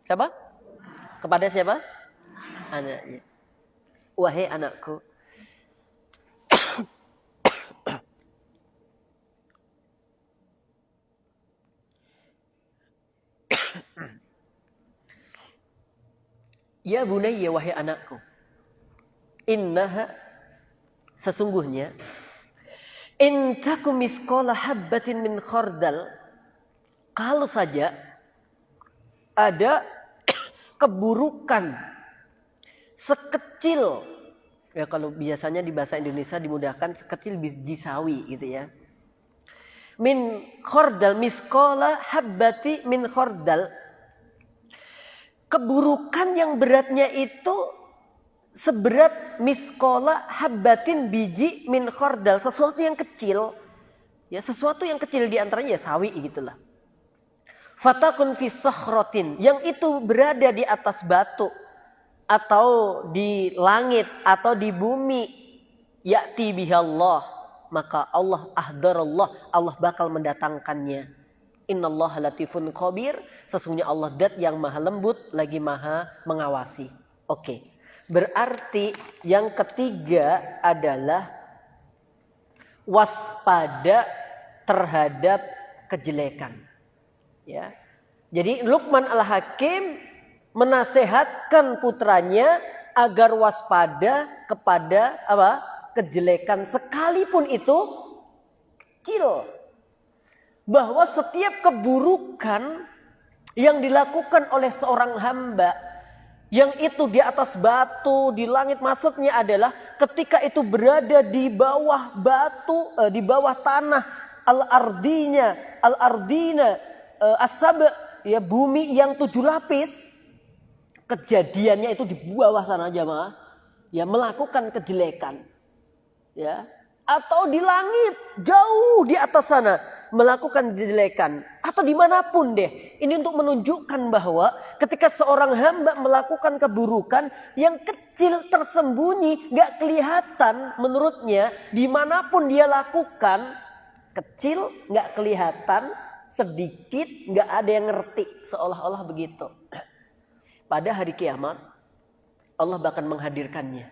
Siapa? Kepada siapa? Anaknya. Wahai anakku. Ya bunayya, wahai anakku. Innaha, sesungguhnya in taku misqala habbatin min khardal, kalau saja ada keburukan sekecil, ya kalau biasanya di bahasa Indonesia dimudahkan sekecil biji sawi gitu ya. Min khardal, misqala habbati min khardal, keburukan yang beratnya itu seberat miskola habbatin biji min khordal, sesuatu yang kecil, ya sesuatu yang kecil diantaranya ya sawi gitulah. Fatakun fi sakhratin, yang itu berada di atas batu atau di langit atau di bumi, ya'ti bihallah, maka Allah ahdarallah, Allah bakal mendatangkannya. Innallaha latifun khabir, sesungguhnya Allah dat yang maha lembut lagi maha mengawasi. Oke. Berarti yang ketiga adalah waspada terhadap kejelekan. Ya. Jadi Luqman Al-Hakim menasehatkan putranya agar waspada kepada apa? Kejelekan sekalipun itu kecil. Bahwa setiap keburukan yang dilakukan oleh seorang hamba yang itu di atas batu, di langit, maksudnya adalah ketika itu berada di bawah batu, di bawah tanah, al-ardina, as-sab', ya bumi yang 7 lapis, kejadiannya itu di bawah sana jamaah, ya melakukan kejelekan, ya, atau di langit jauh di atas sana melakukan kejelekan, atau dimanapun deh. Ini untuk menunjukkan bahwa ketika seorang hamba melakukan keburukan yang kecil tersembunyi, gak kelihatan menurutnya, dimanapun dia lakukan, kecil gak kelihatan, sedikit gak ada yang ngerti, seolah-olah begitu. Pada hari kiamat Allah bakal menghadirkannya.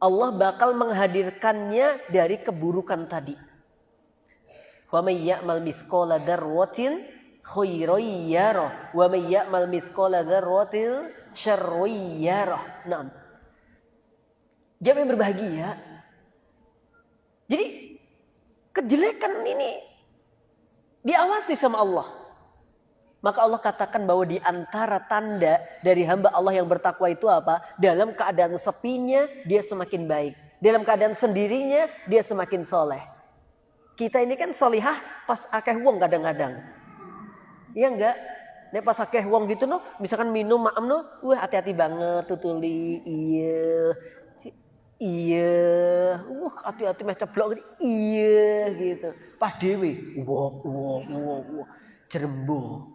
Allah bakal menghadirkannya dari keburukan tadi. Wa may ya'mal mithqala dzarratin khairan yarah wa may ya'mal mithqala dzarratin syarran yarah. Naam. Jamaah yang berbahagia. Jadi kejelekan ini diawasi sama Allah. Maka Allah katakan bahwa di antara tanda dari hamba Allah yang bertakwa itu apa? Dalam keadaan sepinya dia semakin baik. Dalam keadaan sendirinya dia semakin soleh. Kita ini kan solihah pas akeh wong kadang-kadang. Iya enggak? Nek pas akeh wong gitu no, misalkan minum maem no, wah hati-hati banget tutuli. Iya. Iya. Hati-hati meh ceblok gitu. Iya gitu. Pas dhewe, wah. Jerembo.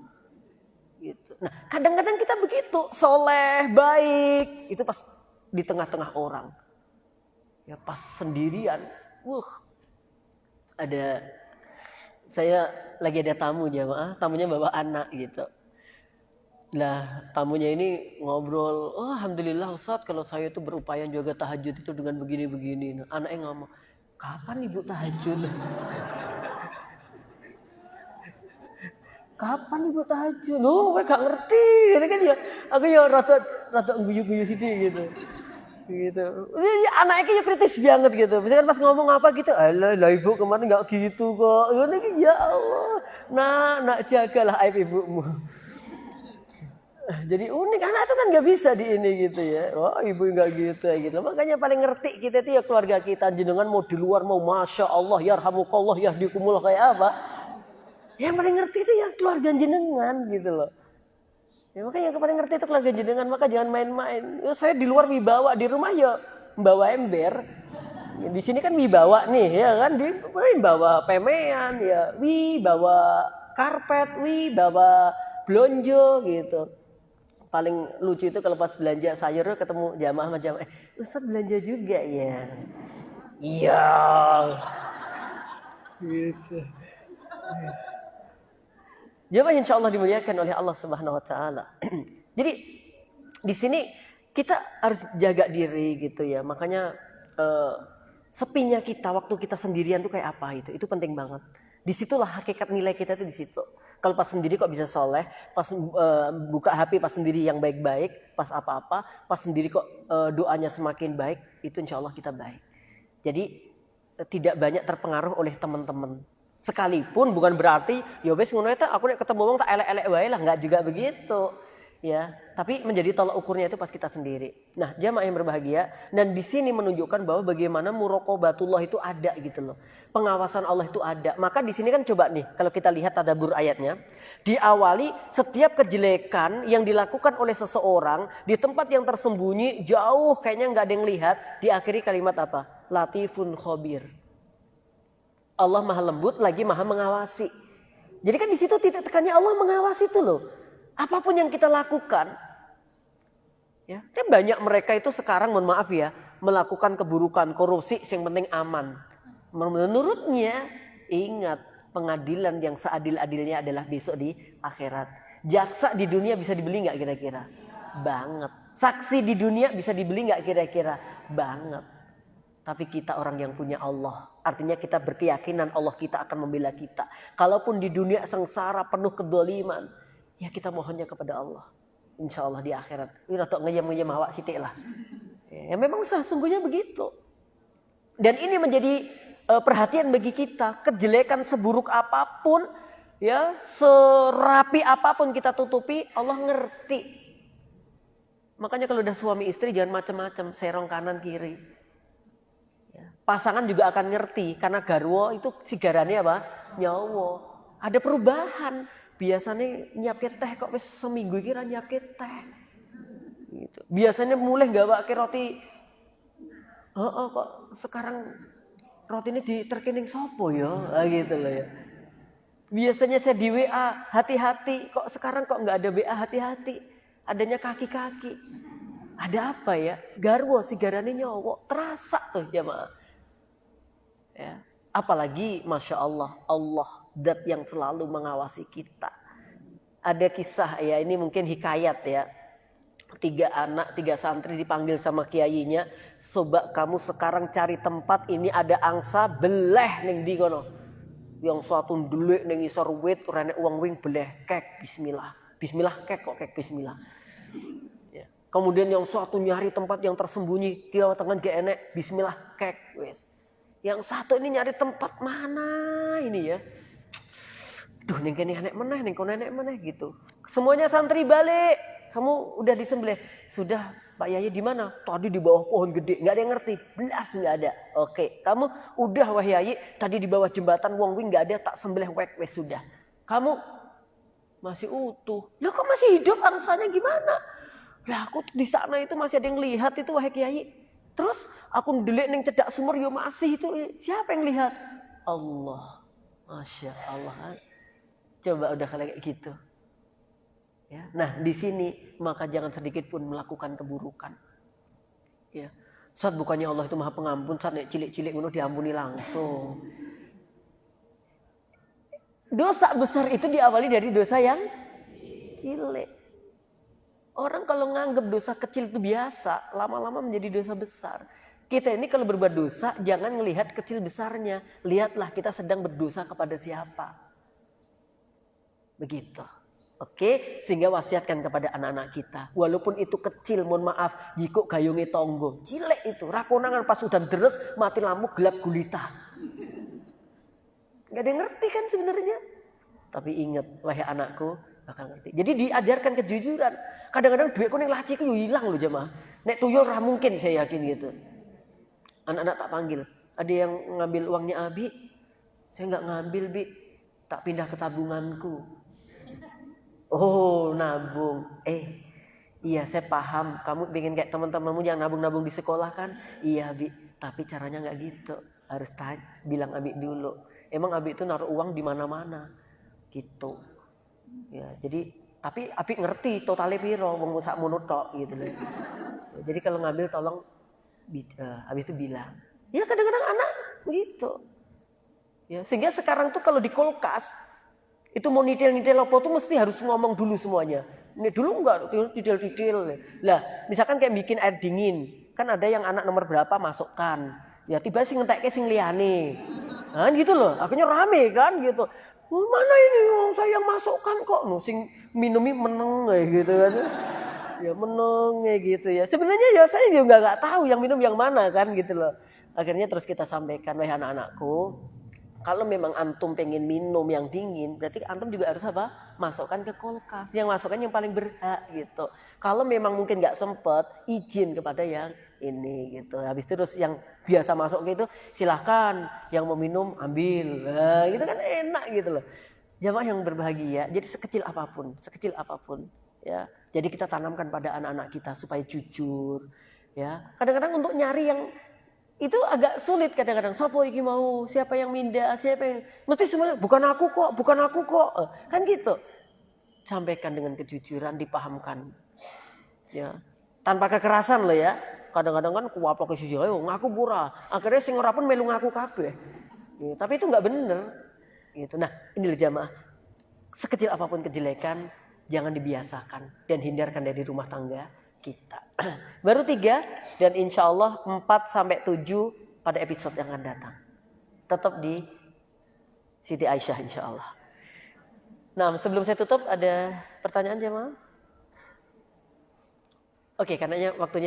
Gitu. Nah, kadang-kadang kita begitu, soleh, baik, itu pas di tengah-tengah orang. Ya pas sendirian, saya lagi ada tamu jamaah, tamunya bawa anak gitu. Lah tamunya ini ngobrol, oh alhamdulillah Ustaz kalau saya itu berupaya jaga tahajud itu dengan begini-begini. Nah, anaknya ngomong, kapan ibu tahajud? Kapan ibu tahajud? Loh, gue gak ngerti. Ini kan ya, aku ya rada guyu-guyu sini gitu. Gitu. Ini anaknya kayak kritis banget gitu. Misalkan pas ngomong apa gitu, alah ibu kemarin nggak gitu kok. Ini ya Allah, nak jagalah aib ibumu. Jadi unik, anak itu kan nggak bisa di ini gitu ya. Wah ibu nggak gitu ya gitu. Makanya paling ngerti kita itu ya keluarga kita. Jenengan mau di luar mau masya Allah, yarhamukallah, yahdikumullah kayak apa. Yang paling ngerti itu ya keluarga jenengan gitu loh. Ya makanya yang paling ngerti itu keluarga jenengan. Maka jangan main-main. Ya, saya di luar wibawa, di rumah ya membawa ember. Ya, di sini kan wibawa nih ya kan. Di wibawa pemean ya, wibawa karpet, wibawa blonjo gitu. Paling lucu itu kalau pas belanja sayur ketemu jamaah sama jamaah. Ustaz belanja juga ya. Iya. Gitu. Jamaah insya Allah dimuliakan oleh Allah Subhanahu Wa Taala. Jadi di sini kita harus jaga diri gitu ya. Makanya sepinya kita waktu kita sendirian tuh kayak apa itu penting banget. Disitulah hakikat nilai kita tuh di situ. Kalau pas sendiri kok bisa soleh, pas buka HP pas sendiri yang baik-baik, pas apa-apa, pas sendiri kok doanya semakin baik, itu insya Allah kita baik. Jadi tidak banyak terpengaruh oleh teman-teman. Sekalipun bukan berarti, ya wes ngono eta aku nek ketemu wong tak elek-elek wae lah, enggak juga begitu. Ya, tapi menjadi tolak ukurnya itu pas kita sendiri. Nah, jamaah yang berbahagia, dan di sini menunjukkan bahwa bagaimana muraqabatullah itu ada gitu loh. Pengawasan Allah itu ada. Maka di sini kan coba nih, kalau kita lihat tadabbur ayatnya, diawali setiap kejelekan yang dilakukan oleh seseorang di tempat yang tersembunyi, jauh kayaknya nggak ada yang lihat, diakhiri kalimat apa? Latifun khabir. Allah maha lembut lagi maha mengawasi. Jadi kan di situ titik tekannya Allah mengawasi itu loh. Apapun yang kita lakukan, ya, kan banyak mereka itu sekarang, mohon maaf ya, melakukan keburukan, korupsi, yang penting aman. Menurutnya, ingat pengadilan yang seadil-adilnya adalah besok di akhirat. Jaksa di dunia bisa dibeli nggak kira-kira? Banget. Saksi di dunia bisa dibeli nggak kira-kira? Banget. Tapi kita orang yang punya Allah. Artinya kita berkeyakinan Allah kita akan membela kita. Kalaupun di dunia sengsara penuh kedoliman, ya kita mohonnya kepada Allah. Insya Allah di akhirat. Ini rotok ngeyem-ngeyem awak sitik lah. Ya memang sesungguhnya begitu. Dan ini menjadi perhatian bagi kita. Kejelekan seburuk apapun, ya serapi apapun kita tutupi, Allah ngerti. Makanya kalau udah suami istri jangan macam-macam, serong kanan kiri. Ya, pasangan juga akan ngerti. Karena garwo itu sigarannya apa? Nyawa. Ada perubahan. Biasanya nyiapke teh kok wis seminggu kira nyiapke teh. Gitu. Biasanya mulai gawake roti. Kok sekarang roti ini diterkining sopo ya? Gitu loh ya. Biasanya saya di WA hati-hati, kok sekarang kok nggak ada WA hati-hati. Adanya kaki-kaki. Ada apa ya? Garwo sigarane nyowo terasa tuh jamaah. Ya. Apalagi Masya Allah, Allah zat yang selalu mengawasi kita. Ada kisah ya, ini mungkin hikayat ya. 3 anak, 3 santri dipanggil sama kiainya. Coba kamu sekarang cari tempat, ini ada angsa beleh ning di kono. Yang suatu ndelik ning isor wit, ora nek wong wing beleh kek bismillah. Bismillah kek kok kek bismillah. Ya. Kemudian yang suatu nyari tempat yang tersembunyi, kiau tangan gak enek, bismillah kek wis. Yang satu ini nyari tempat mana ini ya. Duh ning kene enek meneh, ning kono enek meneh gitu. Semuanya santri balik. Kamu udah disembelih. Sudah Pak Yai di mana? Tadi di bawah pohon gede. Enggak ada yang ngerti. Belas enggak ada. Oke, kamu udah Wah Yai, tadi di bawah jembatan wong wing enggak ada, tak sembelih wek wes sudah. Kamu masih utuh. Lah kok masih hidup angsanya gimana? Lah aku di sana itu masih ada yang lihat itu Wahai Kiai. Terus aku ndelik ning cedak sumur yo masih itu. Siapa yang lihat? Allah. Masya Allah. Coba udah kayak gitu. Ya. Nah di sini maka jangan sedikit pun melakukan keburukan. Ya. Saat bukannya Allah itu maha pengampun, saat nek cilik-cilik ngono diampuni langsung. Dosa besar itu diawali dari dosa yang cilik. Orang kalau nganggap dosa kecil itu biasa, lama-lama menjadi dosa besar. Kita ini kalau berbuat dosa jangan melihat kecil besarnya, lihatlah kita sedang berdosa kepada siapa. Begitu. Oke, sehingga wasiatkan kepada anak-anak kita. Walaupun itu kecil, mohon maaf, jikuk gayunge tonggo. Cilek itu, rakonangan pas udan deres, mati lampu gelap gulita. Gak ada yang ngerti kan sebenarnya. Tapi ingat, wahai anakku, bakal ngerti. Jadi diajarkan kejujuran. Kadang-kadang duit kuning laci ku hilang loh jemaah. Nek tuyul ra mungkin saya yakin gitu. Anak-anak tak panggil. Ada yang ngambil uangnya Abi. Saya nggak ngambil, Bi. Tak pindah ke tabunganku. Oh, nabung. Iya saya paham. Kamu pengen kayak teman-temanmu yang nabung-nabung di sekolah kan? Iya, Bi. Tapi caranya nggak gitu. Harus bilang Abi dulu. Emang Abi itu naruh uang di mana-mana. Gitu. Ya, jadi tapi Abi ngerti totalnya piro wong sak munut tok gitu loh. Jadi kalau ngambil tolong habis itu bilang. Ya kadang-kadang anak begitu. Ya, sehingga sekarang tuh kalau di kulkas itu mau nitil-nitil apa tuh mesti harus ngomong dulu semuanya. Ini dulu enggak detail-detail. Lah, misalkan kayak bikin air dingin, kan ada yang anak nomor berapa masukkan. Ya tiba sing ngentekke sing liyane. Nah, gitu loh. Akhirnya rame kan gitu. Mana ini saya yang masukkan kok no sing minumi meneng kayak gitu kan. Ya meneng kayak gitu ya. Sebenarnya ya saya juga enggak tahu yang minum yang mana kan gitu loh. Akhirnya terus kita sampaikan, wahai anak-anakku, kalau memang antum pengen minum yang dingin, berarti antum juga harus apa? Masukkan ke kulkas. Yang masukkan yang paling berhak gitu. Kalau memang mungkin nggak sempet, izin kepada yang ini gitu. Habis itu terus yang biasa masuk gitu, silahkan. Yang mau minum ambil. Nah, gitu kan enak gitu loh. Jamaah yang berbahagia. Jadi sekecil apapun, ya. Jadi kita tanamkan pada anak-anak kita supaya jujur, ya. Kadang-kadang untuk nyari yang itu agak sulit kadang-kadang. Sopo iki mau, siapa yang minda, siapa yang mesti semuanya bukan aku kok. Kan gitu. Sampaikan dengan kejujuran, dipahamkan. Ya. Tanpa kekerasan loh ya. Kadang-kadang kan kuwaplok siji ayo ngaku pura. Akhirnya sing ora pun melu ngaku kabeh. Ya, tapi itu enggak bener. Gitu. Nah, ini loh jamaah. Sekecil apapun kejelekan jangan dibiasakan dan hindarkan dari rumah tangga kita. Baru 3 dan insya Allah 4-7 pada episode yang akan datang. Tetap di Siti Aisyah insya Allah. Nah sebelum saya tutup ada pertanyaan jemaah? Oke, karena waktunya